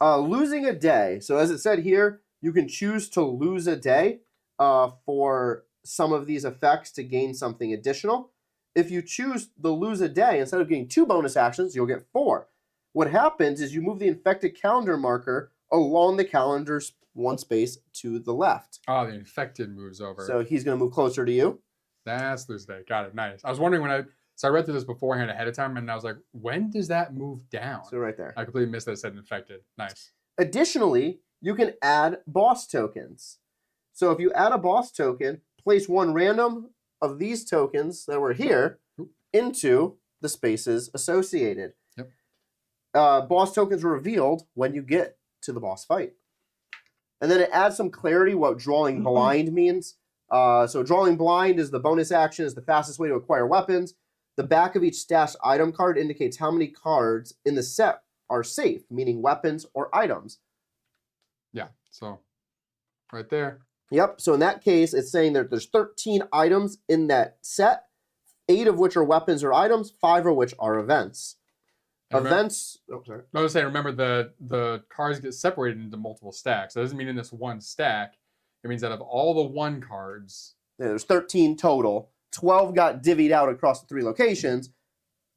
Losing a day. So as it said here, you can choose to lose a day for some of these effects to gain something additional. If you choose to lose a day, instead of getting 2 bonus actions, you'll get 4. What happens is you move the infected calendar marker along the calendar's 1 space to the left. Oh, the infected moves over. So he's going to move closer to you. That's lose day. Got it. Nice. I was wondering I read through this beforehand ahead of time, and I was like, when does that move down? So right there. I completely missed that it said infected. Nice. Additionally, you can add boss tokens. So if you add a boss token, place 1 random of these tokens that were here into the spaces associated. Yep. Boss tokens are revealed when you get to the boss fight. And then it adds some clarity what drawing blind means. So drawing blind is the bonus action, is the fastest way to acquire weapons. The back of each stashed item card indicates how many cards in the set are safe, meaning weapons or items. Yeah, so right there. Yep, so in that case, it's saying that there's 13 items in that set, 8 of which are weapons or items, 5 of which are events. Events. Oh, sorry. I was saying, remember the cards get separated into multiple stacks. That doesn't mean in this one stack. It means that of all the 1 cards, there's 13 total. 12 got divvied out across the 3 locations.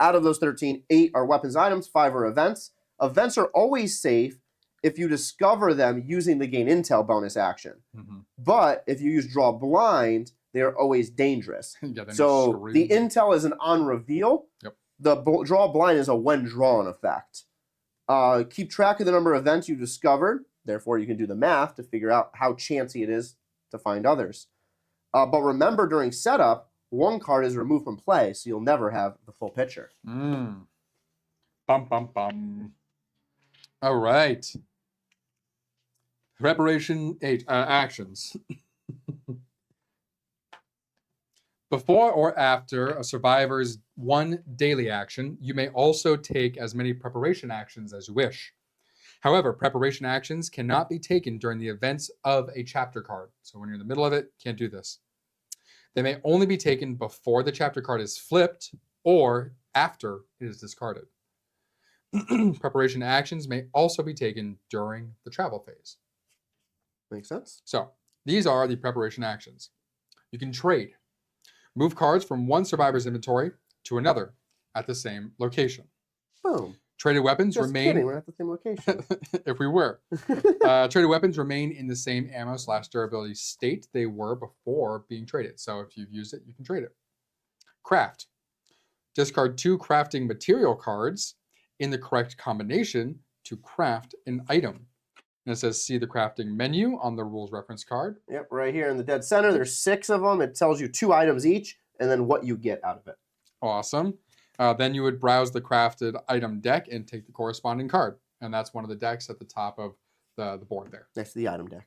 Out of those 13, 8 are weapons items, 5 are events. Events are always safe, if you discover them using the gain intel bonus action. Mhm. But if you use draw blind, they're always dangerous. Yeah, then you're So screwed. the intel is an on reveal. Yep. The draw blind is a when drawn effect. Keep track of the number of events you discovered. Therefore, you can do the math to figure out how chancy it is to find others. But remember, during setup, one card is removed from play, so you'll never have the full picture. Bum, bum, bum. All right. Preparation actions. Before or after a survivor's one daily action, you may also take as many preparation actions as you wish. However, preparation actions cannot be taken during the events of a chapter card. So when you're in the middle of it, can't do this. They may only be taken before the chapter card is flipped or after it is discarded. Preparation actions may also be taken during the travel phase. Makes sense? So these are the preparation actions. You can trade. Move cards from one survivor's inventory to another at the same location. Boom. Traded weapons Just remain. kidding, we're at the same location. If we were. Traded weapons remain in the same ammo/durability state they were before being traded. So if you've used it, you can trade it. Craft. Discard 2 crafting material cards in the correct combination to craft an item. And it says see the crafting menu on the rules reference card. Yep, right here in the dead center. There's 6 of them. It tells you 2 items each and then what you get out of it. Awesome. Then you would browse the crafted item deck and take the corresponding card. And that's one of the decks at the top of the board there. Next to the item deck.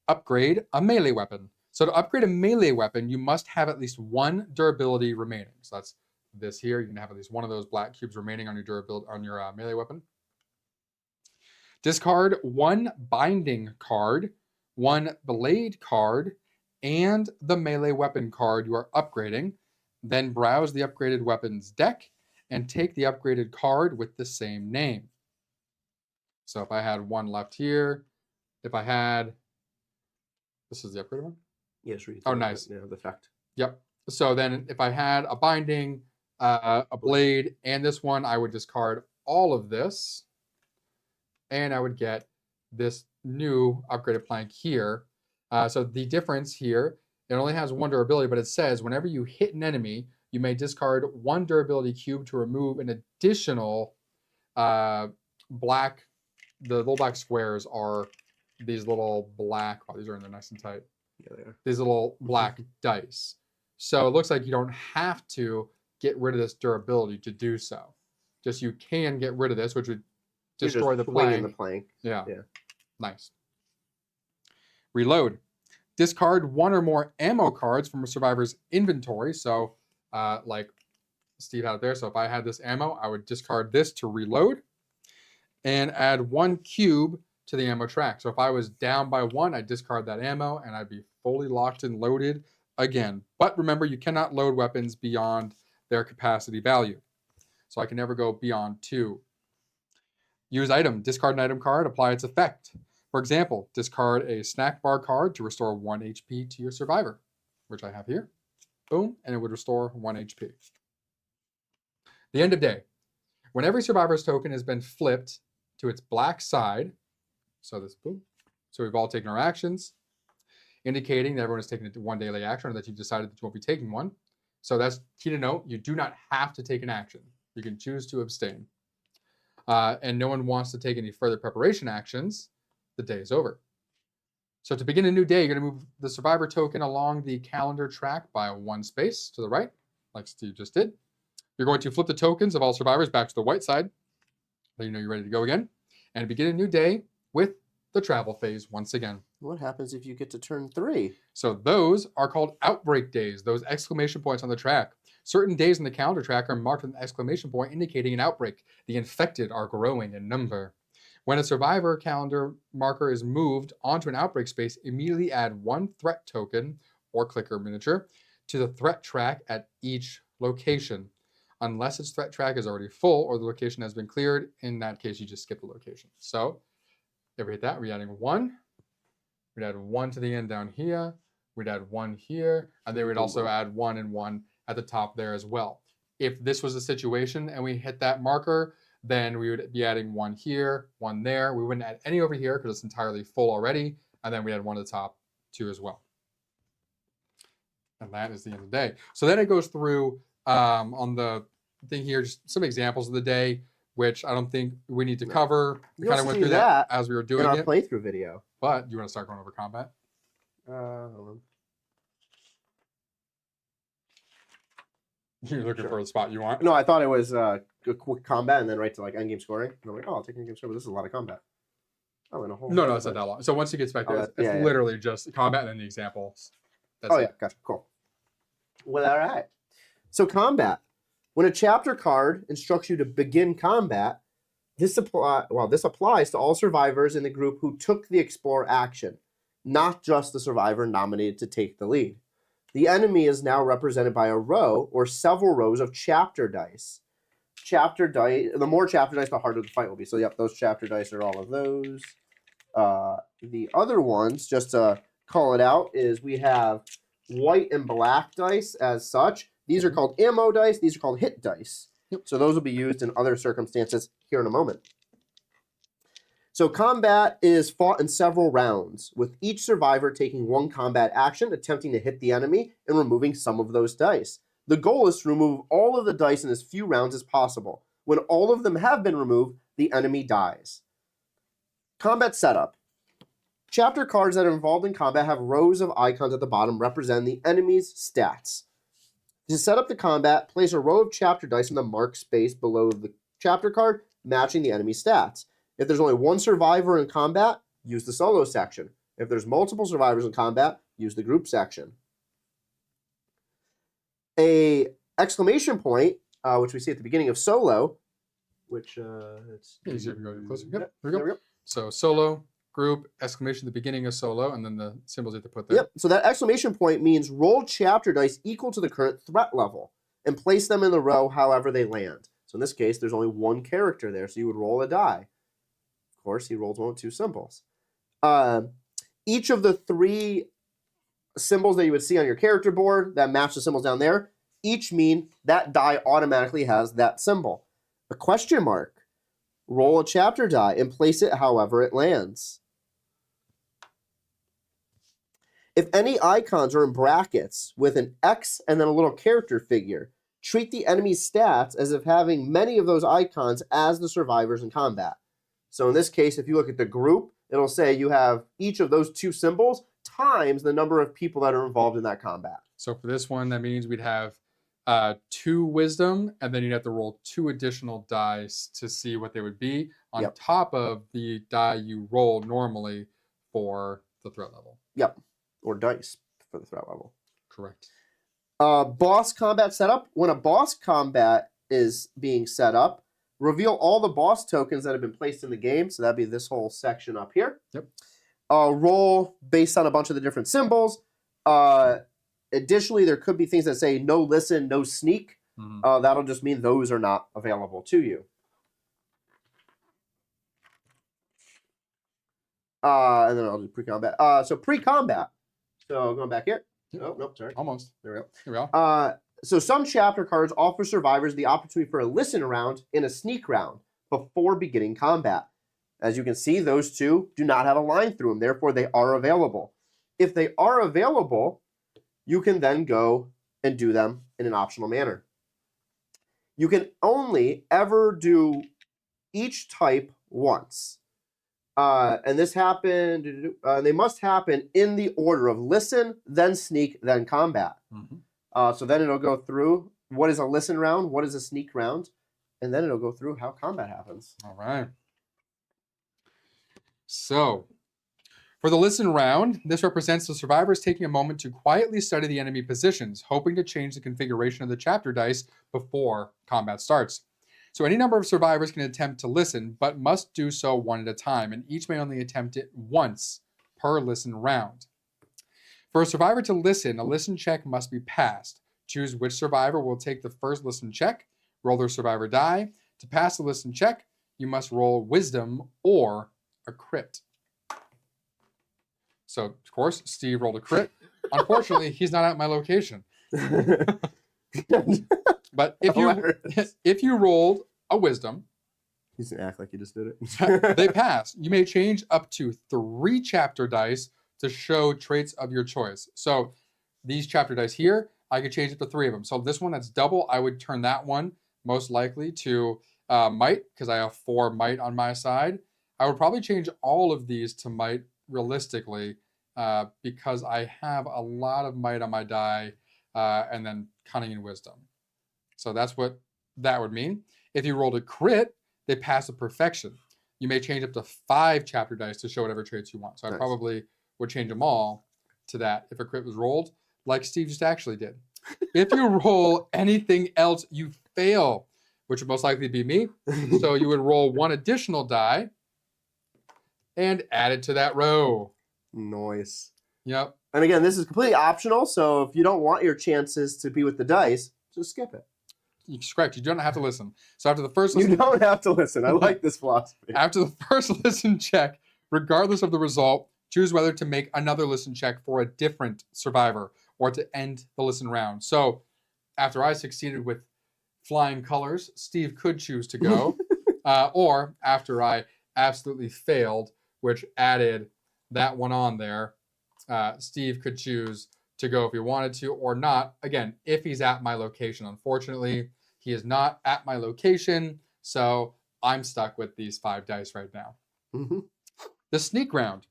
Upgrade a melee weapon. So to upgrade a melee weapon, you must have at least 1 durability remaining. So that's this here. You can have at least 1 of those black cubes remaining on your durability on your melee weapon. Discard 1 binding card, 1 blade card, and the melee weapon card you are upgrading. Then browse the upgraded weapons deck and take the upgraded card with the same name. So if I had 1 left here, if I had, this is the upgraded one? Yes, read. Oh, nice. Yeah, the effect. Yep. So then if I had a binding, a blade, and this one, I would discard all of this. And I would get this new upgraded plank here. So the difference here, it only has 1 durability, but it says whenever you hit an enemy, you may discard 1 durability cube to remove an additional black. The little black squares are these little black. Oh, these are in there nice and tight. Yeah, they are. These little black dice. So it looks like you don't have to get rid of this durability to do so. Just you can get rid of this, which would destroy the plank. Yeah. Nice. Reload. Discard 1 or more ammo cards from a survivor's inventory. So, like Steve had it there. So if I had this ammo, I would discard this to reload and add 1 cube to the ammo track. So if I was down by 1, I'd discard that ammo and I'd be fully locked and loaded again. But remember, you cannot load weapons beyond their capacity value. So I can never go beyond 2. Use item. Discard an item card. Apply its effect. For example, discard a snack bar card to restore 1 HP to your survivor, which I have here. Boom, and it would restore 1 HP. The end of day. When every survivor's token has been flipped to its black side, so this boom, so we've all taken our actions, indicating that everyone has taken 1 daily action or that you've decided that you won't be taking one. So that's key to note. You do not have to take an action. You can choose to abstain. And no one wants to take any further preparation actions, the day is over. So to begin a new day, you're going to move the survivor token along the calendar track by 1 space to the right, like Steve just did. You're going to flip the tokens of all survivors back to the white side. Then you know you're ready to go again. And begin a new day with the travel phase once again. What happens if you get to turn 3? So those are called outbreak days, those exclamation points on the track. Certain days in the calendar track are marked with an exclamation point indicating an outbreak. The infected are growing in number. When a survivor calendar marker is moved onto an outbreak space, immediately add 1 threat token or clicker miniature to the threat track at each location. Unless its threat track is already full or the location has been cleared, in that case, you just skip the location. So if we hit that, we're adding 1. We'd add 1 to the end down here. We'd add 1 here. And then we'd also add 1 and 1 at the top there as well. If this was a situation and we hit that marker, then we would be adding one here, one there. We wouldn't add any over here because it's entirely full already. And then we had one at the top too as well. And that is the end of the day. So then it goes through on the thing here, just some examples of the day, which I don't think we need to cover. We kind of went through that as we were doing in our it. playthrough video. But you want to start going over combat? Hold on. You're looking for a spot you want? No, I thought it was a quick combat and then right to like endgame scoring. And I'm like, oh, I'll take endgame score, but this is a lot of combat. Oh, in a whole. No, it's not that long. So once he gets back there, it's literally just combat and then the examples. That's it. Yeah, gotcha. Cool. Well, all right. So combat. When a chapter card instructs you to begin combat, this applies to all survivors in the group who took the explore action, not just the survivor nominated to take the lead. The enemy is now represented by a row or several rows of chapter dice. Chapter dice, the more chapter dice, the harder the fight will be. So, yep, those chapter dice are all of those. The other ones, just to call it out, is we have white and black dice as such. These are called ammo dice. These are called hit dice. Yep. So those will be used in other circumstances here in a moment. So combat is fought in several rounds, with each survivor taking one combat action, attempting to hit the enemy and removing some of those dice. The goal is to remove all of the dice in as few rounds as possible. When all of them have been removed, the enemy dies. Combat setup. Chapter cards that are involved in combat have rows of icons at the bottom representing the enemy's stats. To set up the combat, place a row of chapter dice in the marked space below the chapter card, matching the enemy stats. If there's only one survivor in combat, use the solo section. If there's multiple survivors in combat, use the group section. A exclamation point, which we see at the beginning of solo, which it's easier to go closer. Yep, Yep, there we go. So solo, group, exclamation at the beginning of solo, and then the symbols you have to put there. Yep. So that exclamation point means roll chapter dice equal to the current threat level and place them in the row however they land. So in this case, there's only one character there, so you would roll a die. Of course, he rolls one with two symbols. Each of the three symbols that you would see on your character board that match the symbols down there, each mean that die automatically has that symbol. A question mark. Roll a chapter die and place it however it lands. If any icons are in brackets with an X and then a little character figure, treat the enemy's stats as if having many of those icons as the survivors in combat. So in this case, if you look at the group, it'll say you have each of those two symbols times the number of people that are involved in that combat. So for this one, that means we'd have 2 wisdom, and then you'd have to roll 2 additional dice to see what they would be on top of the die you roll normally for the threat level. Yep. Or dice for the threat level. Correct. Boss combat setup. When a boss combat is being set up, reveal all the boss tokens that have been placed in the game. So that'd be this whole section up here. Yep. Roll based on a bunch of the different symbols. Additionally, there could be things that say no listen, no sneak. Mm-hmm. That'll just mean those are not available to you. And then I'll do pre-combat. So pre-combat. So going back here. Yep. Oh, nope, sorry. Almost. There we go. Here we go. So some chapter cards offer survivors the opportunity for a listen round and a sneak round before beginning combat. As you can see, those two do not have a line through them. Therefore, they are available. If they are available, you can then go and do them in an optional manner. You can only ever do each type once. And this happened, they must happen in the order of listen, then sneak, then combat. Mm-hmm. So then it'll go through what is a listen round, what is a sneak round, and then it'll go through how combat happens. All right. So, for the listen round, this represents the survivors taking a moment to quietly study the enemy positions, hoping to change the configuration of the chapter dice before combat starts. So any number of survivors can attempt to listen, but must do so one at a time, and each may only attempt it once per listen round. For a survivor to listen, a listen check must be passed. Choose which survivor will take the first listen check, roll their survivor die. To pass the listen check, you must roll wisdom or a crit. So, of course, Steve rolled a crit. Unfortunately, he's not at my location. But if you rolled a wisdom, He's gonna act like he just did it. They pass. You may change up to 3 chapter dice to show traits of your choice. So these chapter dice here, I could change it to 3 of them. So this one that's double, I would turn that one most likely to might, because I have 4 might on my side. I would probably change all of these to might realistically, because I have a lot of might on my die, and then cunning and wisdom. So that's what that would mean. If you rolled a crit, they pass with perfection. You may change up to 5 chapter dice to show whatever traits you want. So I probably would change them all to that if a crit was rolled, like Steve just actually did. If you roll anything else, you fail, which would most likely be me. So you would roll 1 additional die and add it to that row. Nice. Yep. And again, this is completely optional. So if you don't want your chances to be with the dice, just skip it. You're correct. You don't have to listen. So after the first listen, You don't have to listen. I like this philosophy. After the first listen check, regardless of the result, choose whether to make another listen check for a different survivor or to end the listen round. So after I succeeded with flying colors, Steve could choose to go. Or after I absolutely failed, which added that one on there, Steve could choose to go if he wanted to or not. Again, if he's at my location. Unfortunately, he is not at my location, so I'm stuck with these 5 dice right now. Mm-hmm. The sneak round.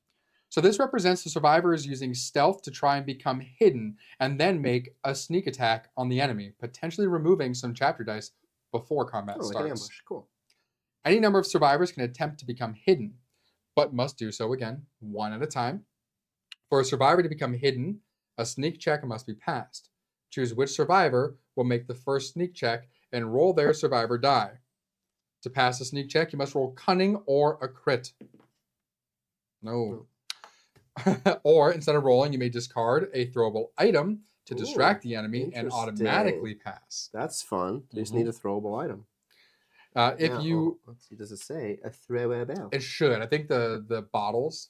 So this represents the survivors using stealth to try and become hidden and then make a sneak attack on the enemy, potentially removing some chapter dice before combat Like an starts. ambush. Cool. Any number of survivors can attempt to become hidden, but must do so again, 1 at a time. For a survivor to become hidden, a sneak check must be passed. Choose which survivor will make the first sneak check and roll their survivor die. To pass a sneak check, you must roll cunning or a crit. No. Or instead of rolling, you may discard a throwable item to distract the enemy and automatically pass. That's fun. You just need a throwable item. Let's see, does it say a throwable? It should. I think the bottles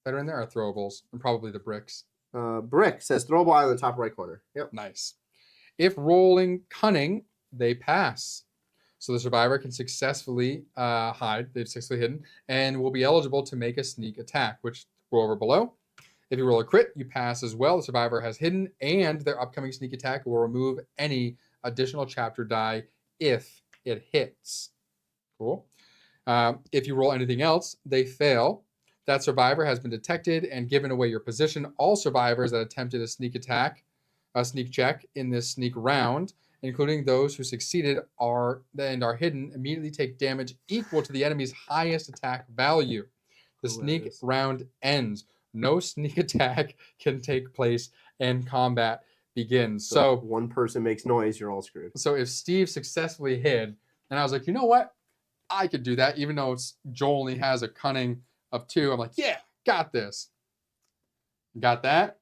that are in there are throwables, and probably the bricks. Brick says throwable item in the top right corner. Yep. Nice. If rolling cunning, they pass. So the survivor can successfully hide. They've successfully hidden and will be eligible to make a sneak attack, which we'll go over below. If you roll a crit, you pass as well. The survivor has hidden, and their upcoming sneak attack will remove any additional chapter die if it hits. Cool. If you roll anything else, they fail. That survivor has been detected and given away your position. All survivors that attempted a sneak check in this sneak round, including those who succeeded are hidden, immediately take damage equal to the enemy's highest attack value. The sneak round ends. No sneak attack can take place and combat begins. So if one person makes noise, you're all screwed. So if Steve successfully hid, and I was like, you know what? I could do that, even though Joel only has a cunning of 2. I'm like, yeah, got this. Got that?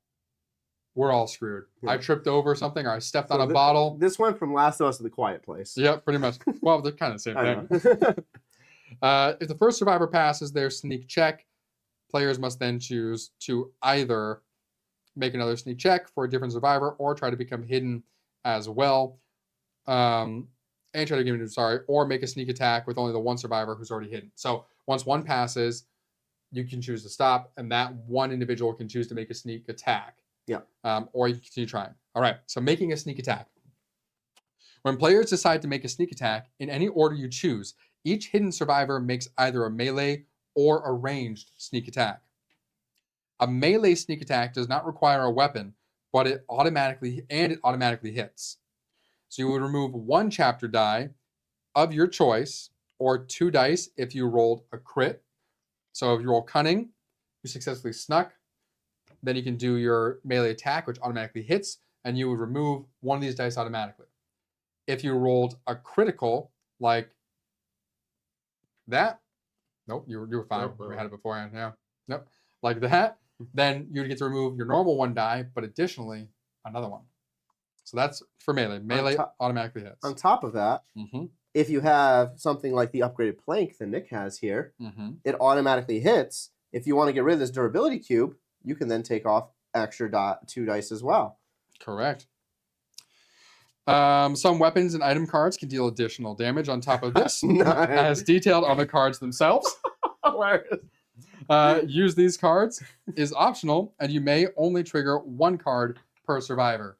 We're all screwed. Yeah. I tripped over something, or I stepped on a bottle. This went from Last of Us to The Quiet Place. Yep, pretty much. Well, they're kind of the same thing. If the first survivor passes their sneak check, players must then choose to either make another sneak check for a different survivor or try to become hidden as well. Or make a sneak attack with only the one survivor who's already hidden. So once one passes, you can choose to stop, and that one individual can choose to make a sneak attack. Yeah. Or you can continue trying. All right. So making a sneak attack. When players decide to make a sneak attack in any order you choose, each hidden survivor makes either a melee or a ranged sneak attack. A melee sneak attack does not require a weapon, but it automatically hits. So you would remove 1 chapter die of your choice, or 2 dice if you rolled a crit. So if you roll cunning, you successfully snuck, then you can do your melee attack, which automatically hits, and you would remove 1 of these dice automatically. If you rolled a critical, like that, nope, you were fine. We had it beforehand. Yeah, nope, like that, then you would get to remove your normal 1 die, but additionally another one. So that's for melee. Melee automatically hits. On top of that, if you have something like the upgraded plank that Nick has here, it automatically hits. If you want to get rid of this durability cube, you can then take off extra 2 dice as well. Correct. Some weapons and item cards can deal additional damage on top of this, Nice. as detailed on the cards themselves. Hilarious. Use these cards is optional, and you may only trigger one card per survivor.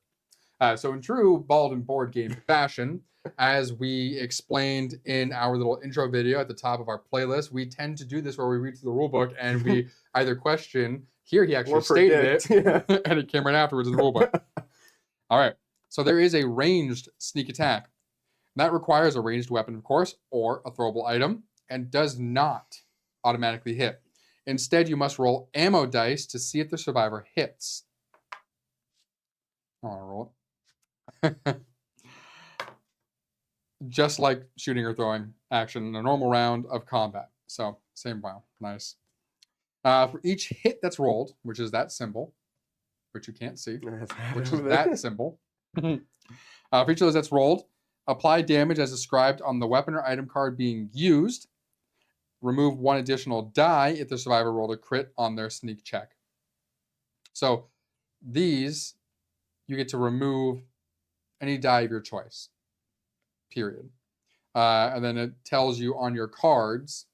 So in true bald and board game fashion, as we explained in our little intro video at the top of our playlist, we tend to do this where we read through the rule book and we either question, here he actually Or stated predict. it, and it came right afterwards in the rule book. All right, so there is a ranged sneak attack. That requires a ranged weapon, of course, or a throwable item, and does not automatically hit. Instead, you must roll ammo dice to see if the survivor hits. I'll roll it. Just like shooting or throwing action in a normal round of combat. So, same wow. Nice. For each hit that's rolled, which is that symbol, which you can't see, which is that symbol. For each of those that's rolled, apply damage as described on the weapon or item card being used. Remove one additional die if the survivor rolled a crit on their sneak check. So these, you get to remove any die of your choice, period. And then it tells you on your cards,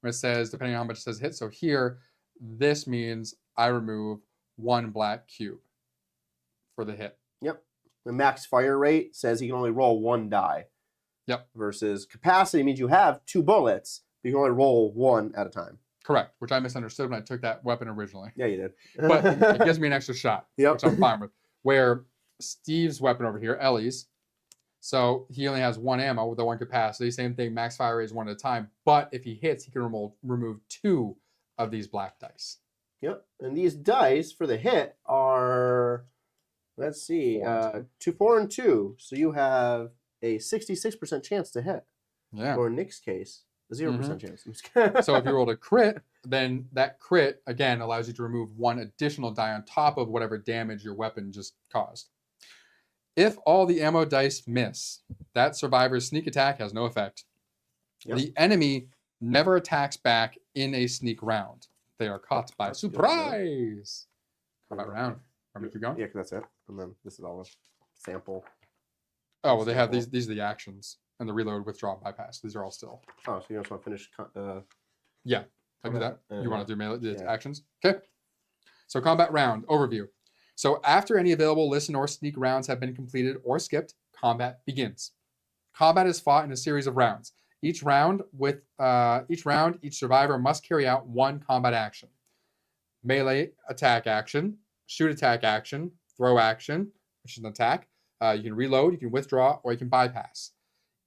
when it says, depending on how much it says hit. So here, this means I remove one black cube for the hit. Yep. The max fire rate says you can only roll one die. Yep. Versus capacity means you have 2 bullets, but you can only roll 1 at a time. Correct, which I misunderstood when I took that weapon originally. Yeah, you did. But it gives me an extra shot, Yep. which I'm fine with. Where Steve's weapon over here, Ellie's, so he only has 1 ammo with the 1 capacity. Same thing, max fire rate is 1 at a time. But if he hits, he can remove 2 of these black dice. Yep. And these dice for the hit are, let's see, 4 and 2. So you have a 66% chance to hit. Yeah. Or in Nick's case, a 0% chance. So if you rolled a crit, then that crit, again, allows you to remove 1 additional die on top of whatever damage your weapon just caused. If all the ammo dice miss, that survivor's sneak attack has no effect. Yep. The enemy never attacks back in a sneak round. They are caught by surprise. Combat round. Want me to keep going? Yeah, that's it. And then this is all a sample. Oh, well, they have these are the actions. And the reload, withdraw, bypass. These are all still. Oh, so you just want to finish? Yeah, I do that. You want to do melee actions? Okay. So combat round overview. So after any available listen or sneak rounds have been completed or skipped, combat begins. Combat is fought in a series of rounds. Each round, each survivor must carry out 1 combat action: melee attack action, shoot attack action, throw action, which is an attack. You can reload, you can withdraw, or you can bypass.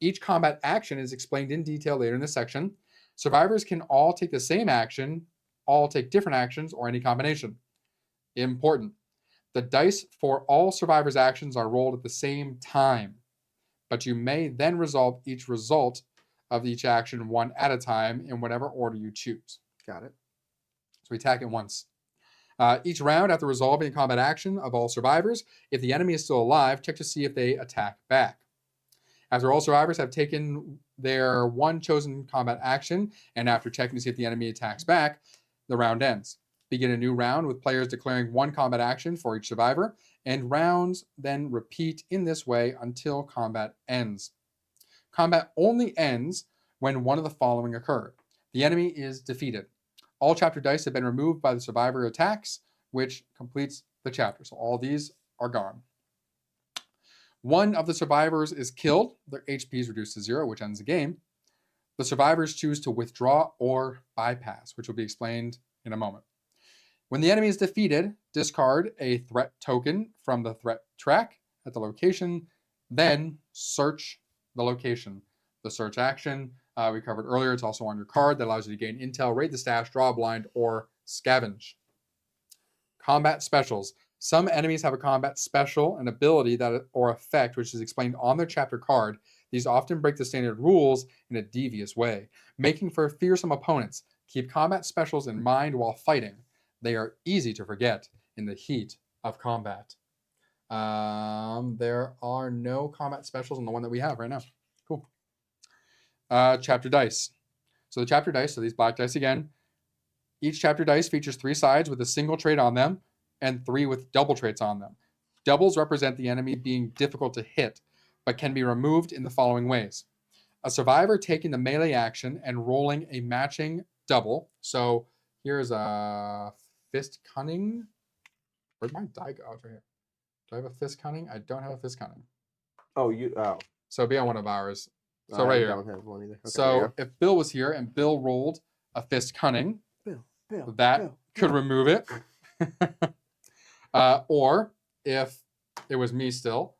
Each combat action is explained in detail later in this section. Survivors can all take the same action, all take different actions, or any combination. Important. The dice for all survivors' actions are rolled at the same time, but you may then resolve each result of each action 1 at a time in whatever order you choose. Got it. So we attack it once. Each round, after resolving a combat action of all survivors, if the enemy is still alive, check to see if they attack back. After all survivors have taken their 1 chosen combat action, and after checking to see if the enemy attacks back, the round ends. Begin a new round with players declaring 1 combat action for each survivor, and rounds then repeat in this way until combat ends. Combat only ends when one of the following occur. The enemy is defeated. All chapter dice have been removed by the survivor attacks, which completes the chapter. So all these are gone. One of the survivors is killed. Their HP is reduced to 0, which ends the game. The survivors choose to withdraw or bypass, which will be explained in a moment. When the enemy is defeated, discard a threat token from the threat track at the location, then search the location. The search action we covered earlier. It's also on your card that allows you to gain intel, raid the stash, draw a blind, or scavenge. Combat specials. Some enemies have a combat special, an ability or effect, which is explained on their chapter card. These often break the standard rules in a devious way, making for fearsome opponents. Keep combat specials in mind while fighting. They are easy to forget in the heat of combat. There are no combat specials on the one that we have right now. Cool. Chapter dice. So the chapter dice, so these black dice again. Each chapter dice features 3 sides with a single trait on them and 3 with double traits on them. Doubles represent the enemy being difficult to hit. but can be removed in the following ways. A survivor taking the melee action and rolling a matching double. So here's a Fist Cunning. Where'd my die go? Oh, it's right here. Do I have a Fist Cunning? I don't have a Fist Cunning. Oh. So it'd be on one of ours. So I right here. don't have one either. Okay, So if Bill was here and Bill rolled a Fist Cunning, that could remove it. Or if it was me still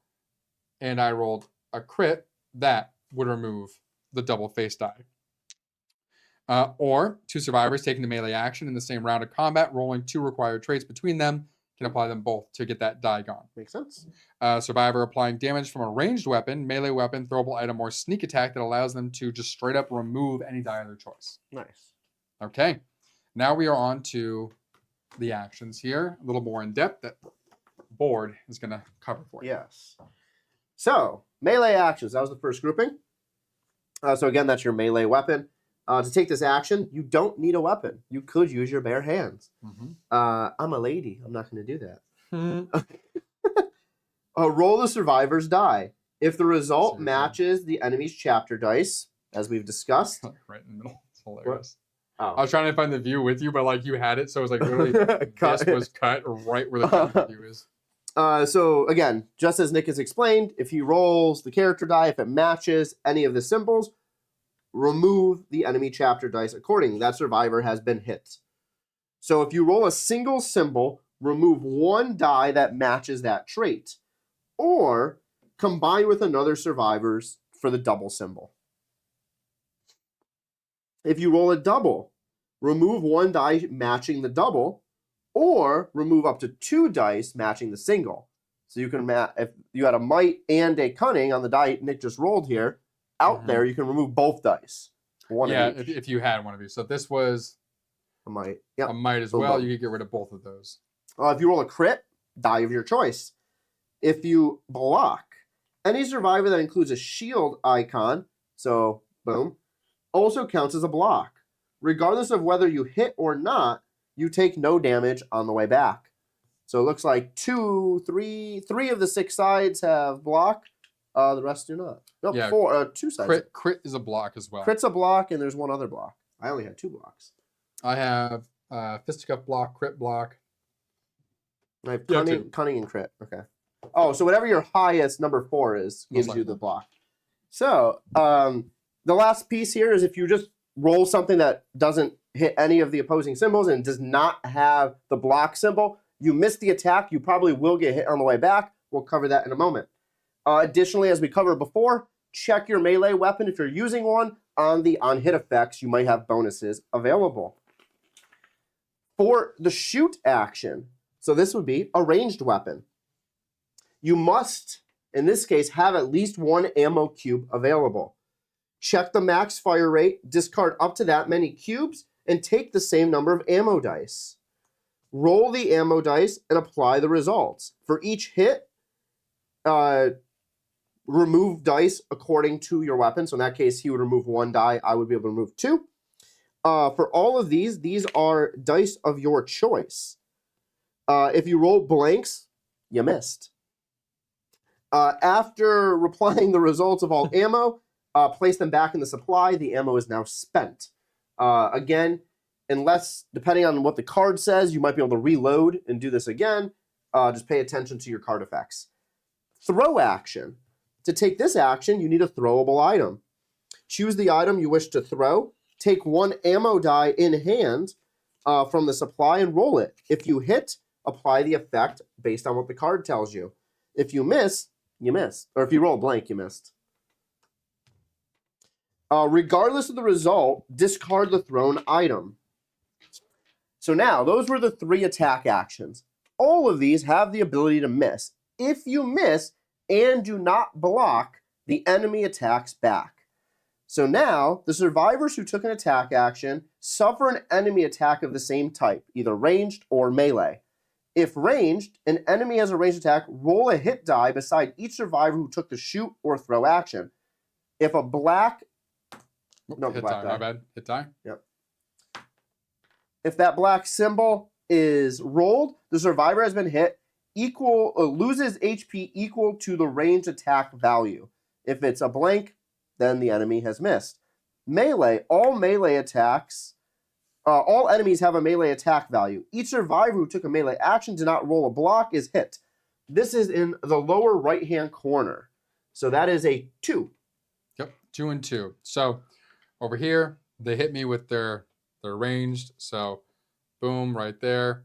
and I rolled a crit, that would remove the double face die. Or two survivors taking the melee action in the same round of combat, rolling 2 required traits between them, can apply them both to get that die gone. Makes sense. Survivor applying damage from a ranged weapon, melee weapon, throwable item, or sneak attack that allows them to just straight up remove any die of their choice. Nice. Okay, now we are on to the actions here, a little more in depth that board is going to cover for you. Yes. So, melee actions. That was the first grouping. So again, that's your melee weapon. To take this action, you don't need a weapon. You could use your bare hands. I'm a lady. I'm not going to do that. Roll the survivor's die. If the result matches the enemy's chapter dice, as we've discussed. Right in the middle. It's hilarious. Oh. I was trying to find the view with you, but like you had it, so it was like literally this was cut right where the view is. So again, just as Nick has explained, if he rolls the character die, if it matches any of the symbols, remove the enemy chapter dice accordingly. That survivor has been hit. So if you roll a single symbol, remove 1 die that matches that trait, or combine with another survivor's for the double symbol. If you roll a double, remove 1 die matching the double, or remove up to 2 dice matching the single. So you can if you had a might and a cunning on the die Nick just rolled here, out there you can remove both dice. One of each. if you had one of these. So this was a might. Yep. A might as well. You could get rid of both of those. If you roll a crit, die of your choice. If you block, any survivor that includes a shield icon, so boom, also counts as a block. Regardless of whether you hit or not, you take no damage on the way back. So it looks like 3 of the 6 sides have block. The rest do not. Nope, Yeah, 2 sides. Crit is a block as well. Crit's a block, and there's one other block. I only had 2 blocks. I have fisticuff block, crit block. I have cunning and crit. Okay. Oh, so whatever your highest number 4 is gives you the block. So the last piece here is if you just roll something that doesn't hit any of the opposing symbols and does not have the block symbol, you miss the attack. You probably will get hit on the way back. We'll cover that in a moment. Additionally, as we covered before, check your melee weapon if you're using one. On hit effects, you might have bonuses available. For the shoot action, so this would be a ranged weapon. You must, in this case, have at least 1 ammo cube available. Check the max fire rate, discard up to that many cubes, and take the same number of ammo dice. Roll the ammo dice and apply the results. For each hit, remove dice according to your weapon. So in that case, he would remove 1 die. I would be able to remove 2. For all of these are dice of your choice. If you roll blanks, you missed. After replying the results of all ammo, place them back in the supply. The ammo is now spent. Again, unless, depending on what the card says, you might be able to reload and do this again. Just pay attention to your card effects. Throw action. To take this action, you need a throwable item. Choose the item you wish to throw. Take 1 ammo die in hand from the supply and roll it. If you hit, apply the effect based on what the card tells you. If you miss, you missed. Or if you roll blank, you missed. Regardless of the result, discard the thrown item. So now, those were the 3 attack actions. All of these have the ability to miss. If you miss and do not block, the enemy attacks back. So now, the survivors who took an attack action suffer an enemy attack of the same type, either ranged or melee. If ranged, an enemy has a ranged attack, roll a hit die beside each survivor who took the shoot or throw action. If a black... No, hit black die, my bad. Hit die? Yep. If that black symbol is rolled, the survivor has been hit loses HP equal to the range attack value. If it's a blank, then the enemy has missed. Melee, all melee attacks, all enemies have a melee attack value. Each survivor who took a melee action did not roll a block is hit. This is in the lower right-hand corner. So that is a 2. Yep, 2 and 2. So over here, they hit me with their ranged. So boom, right there.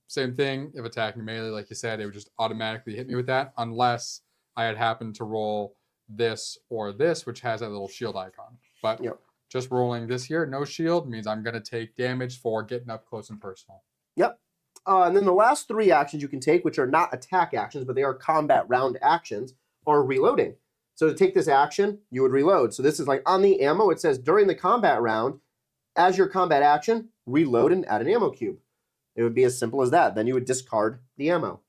Same thing, if attacking melee, like you said, it would just automatically hit me with that, unless I had happened to roll this or this, which has that little shield icon. But just rolling this here, no shield, means I'm going to take damage for getting up close and personal. Yep. And then the last 3 actions you can take, which are not attack actions, but they are combat round actions, are reloading. So to take this action, you would reload. So this is like on the ammo, it says during the combat round, as your combat action, reload and add an ammo cube. It would be as simple as that. Then you would discard the ammo.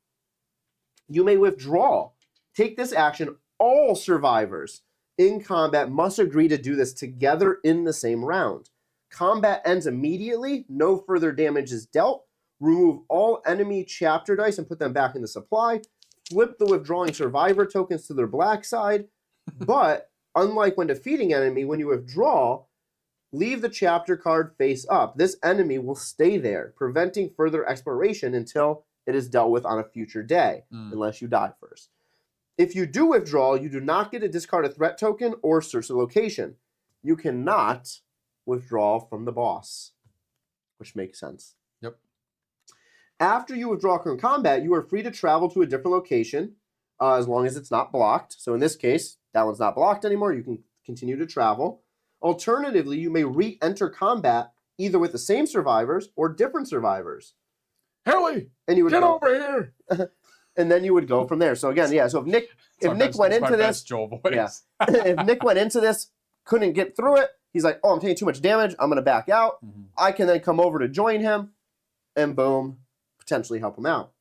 You may withdraw. Take this action. All survivors in combat must agree to do this together in the same round. Combat ends immediately. No further damage is dealt. Remove all enemy chapter dice and put them back in the supply. Flip the withdrawing survivor tokens to their black side. But unlike when defeating enemy, when you withdraw, leave the chapter card face up. This enemy will stay there, preventing further exploration until it is dealt with on a future day, unless you die first. If you do withdraw, you do not get to discard a threat token or search the location. You cannot withdraw from the boss, which makes sense. Yep. After you withdraw from combat, you are free to travel to a different location as long as it's not blocked. So in this case, that one's not blocked anymore. You can continue to travel. Alternatively, you may re-enter combat either with the same survivors or different survivors. Haley, and you would get go, over here. And then you would go from there. So again, yeah. So if Nick went into this, Joel voice. yeah. If Nick went into this, couldn't get through it, he's like, "Oh, I'm taking too much damage. I'm going to back out." I can then come over to join him, and boom, potentially help him out.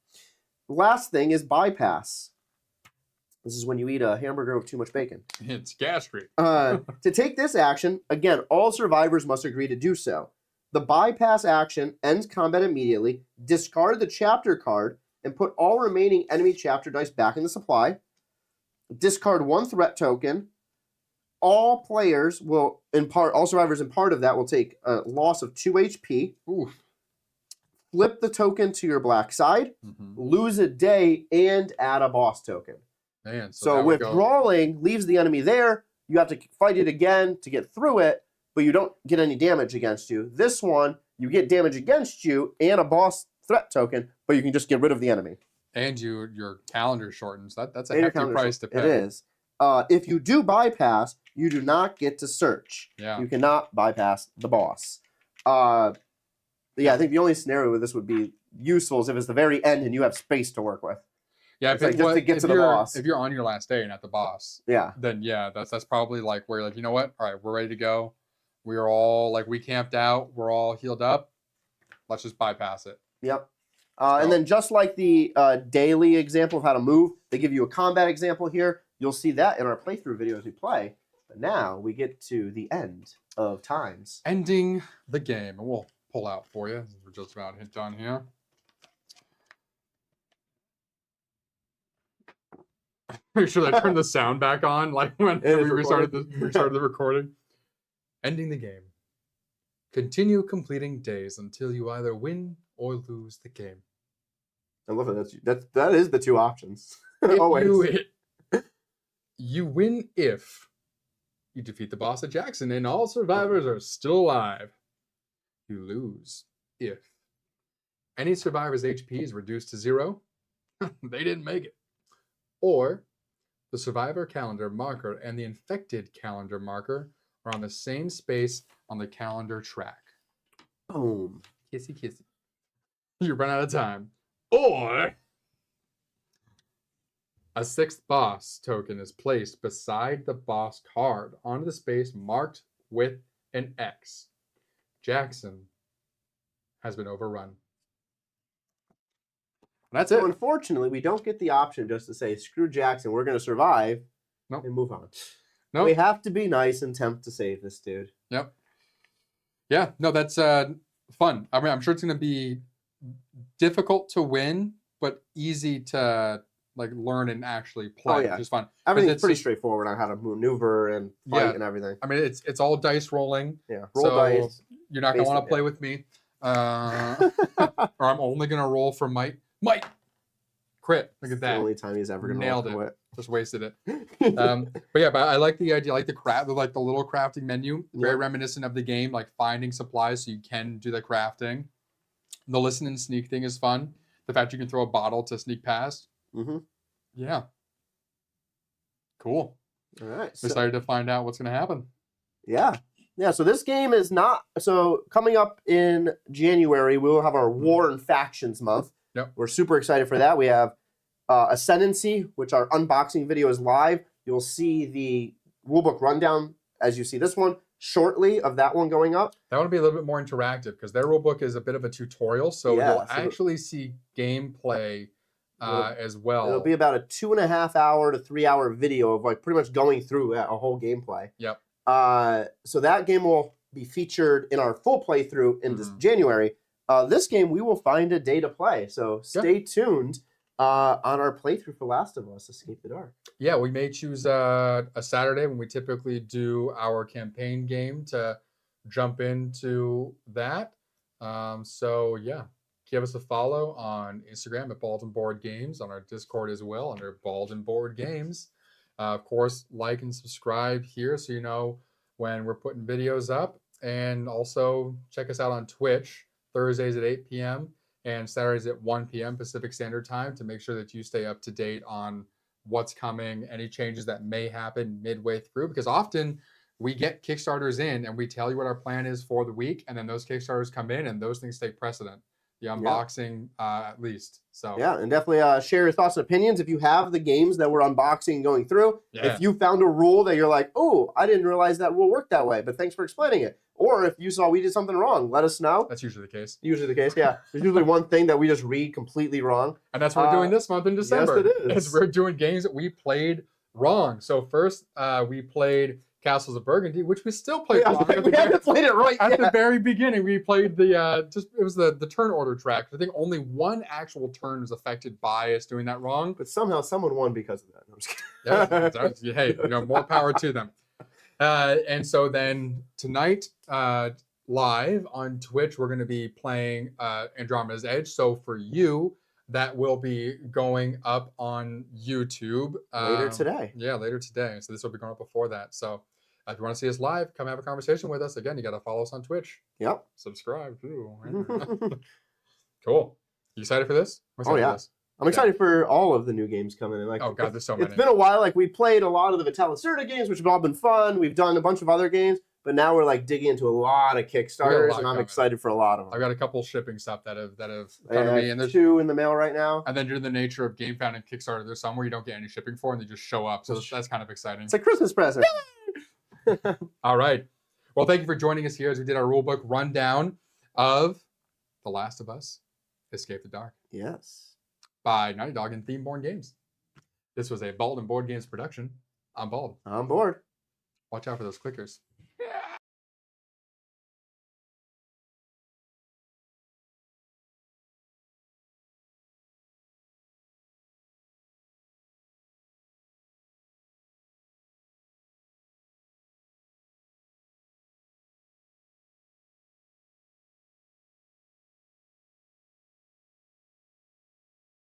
Last thing is bypass. This is when you eat a hamburger with too much bacon. It's gastric. To take this action, again, all survivors must agree to do so. The bypass action ends combat immediately. Discard the chapter card and put all remaining enemy chapter dice back in the supply. Discard 1 threat token. All players will, all survivors in part of that will take a loss of 2 HP. Oof. Flip the token to your black side. Lose a day and add a boss token. Man, so withdrawing leaves the enemy there. You have to fight it again to get through it, but you don't get any damage against you. This one, you get damage against you and a boss threat token, but you can just get rid of the enemy. And your calendar shortens. That's a hefty price to pay. It is. If you do bypass, you do not get to search. Yeah. You cannot bypass the boss. I think the only scenario where this would be useful is if it's the very end and you have space to work with. Yeah, it's like just to get to the boss. If you're on your last day and at the boss, then that's probably like where you're like, you know what? All right, we're ready to go. We are all like, we camped out. We're all healed up. Let's just bypass it. Yep. And then just like the daily example of how to move, they give you a combat example here. You'll see that in our playthrough video as we play. But now we get to the end of times. Ending the game. And we'll pull out for you. We're just about hit done here. Make sure that I turned the sound back on, like when we restarted the recording. Ending the game. Continue completing days until you either win or lose the game. I love it. That is the 2 options. Always. You win if you defeat the boss at Jackson and all survivors are still alive. You lose if any survivor's HP is reduced to 0. They didn't make it. Or the survivor calendar marker and the infected calendar marker are on the same space on the calendar track. Boom. Kissy, kissy. You run out of time. Or a 6th boss token is placed beside the boss card onto the space marked with an X. Jackson has been overrun. That's it. So unfortunately, we don't get the option just to say, screw Jackson, we're going to survive and move on. We have to be nice and attempt to save this dude. Yep. Yeah, no, that's fun. I mean, I'm sure it's going to be difficult to win but easy to like learn and actually play, yeah. which is fun. Everything's pretty straightforward on how to maneuver and fight and everything. I mean, it's all dice rolling. Yeah, roll dice. You're not gonna want to play with me, or I'm only gonna roll for might. Might crit. Look at that. The only time he's ever gonna Nailed roll it. Just wasted it. But I like the idea, like the little crafting menu, very reminiscent of the game, like finding supplies so you can do the crafting. The listen and sneak thing is fun. The fact you can throw a bottle to sneak past. Mm-hmm. Yeah. Cool. All right. Excited to find out what's going to happen. Yeah. Yeah. So this game is not. So coming up in January, we will have our War and Factions month. Yep. We're super excited for that. We have Ascendancy, which our unboxing video is live. You'll see the rulebook rundown as you see this one shortly of that one going up. That one will be a little bit more interactive because their rulebook is a bit of a tutorial. So you'll actually see gameplay as well. It'll be about a 2.5 hour to 3 hour video of like pretty much going through a whole gameplay. Yep. So that game will be featured in our full playthrough in January. This game, we will find a day to play. So stay tuned on our playthrough for Last of Us Escape the Dark. Yeah, we may choose a Saturday when we typically do our campaign game to jump into that. So yeah, give us a follow on Instagram at Bald and Board Games, on our Discord as well under Bald and Board Games. Of course, like and subscribe here so you know when we're putting videos up. And also check us out on Twitch, Thursdays at 8 p.m. and Saturdays at 1 p.m. Pacific Standard Time to make sure that you stay up to date on what's coming, any changes that may happen midway through. Because often we get Kickstarters in and we tell you what our plan is for the week, and then those Kickstarters come in and those things take precedent. The unboxing, at least. So yeah, and definitely share your thoughts and opinions if you have the games that we're unboxing and going through. Yeah. If you found a rule that you're like, oh, I didn't realize that rule worked that way, but thanks for explaining it. Or if you saw we did something wrong, let us know. That's usually the case. Usually the case, yeah. There's usually one thing that we just read completely wrong. And that's what we're doing this month in December. Yes, it is. We're doing games that we played wrong. So first, we played Castles of Burgundy, which we still played wrong. We haven't played it right at the very beginning. We played it was the turn order track. I think only one actual turn was affected by us doing that wrong. But somehow someone won because of that. No, I'm just kidding. Hey, more power to them. And so then tonight, live on Twitch, we're going to be playing Andromeda's Edge. So for you, that will be going up on YouTube later today. Yeah, later today. So this will be going up before that. So if you want to see us live, come have a conversation with us. Again, you got to follow us on Twitch. Yep. Subscribe too. Cool. You excited for this? Oh yeah. I'm excited for all of the new games coming in. Like, oh god, there's so many. It's been a while. Like we played a lot of the Vitalicerta games, which have all been fun. We've done a bunch of other games, but now we're like digging into a lot of Kickstarters, and I'm excited for a lot of them. I've got a couple shipping stuff that have come to me, and there's 2 in the mail right now. And then due to the nature of GameFound and Kickstarter, there's some where you don't get any shipping for, and they just show up. So that's kind of exciting. It's a Christmas present. All right. Well, thank you for joining us here as we did our rulebook rundown of The Last of Us Escape the Dark. Yes. By Naughty Dog and Themeborn Games. This was a Bald and Board Games production. I'm Bald. I'm Board. Watch out for those clickers.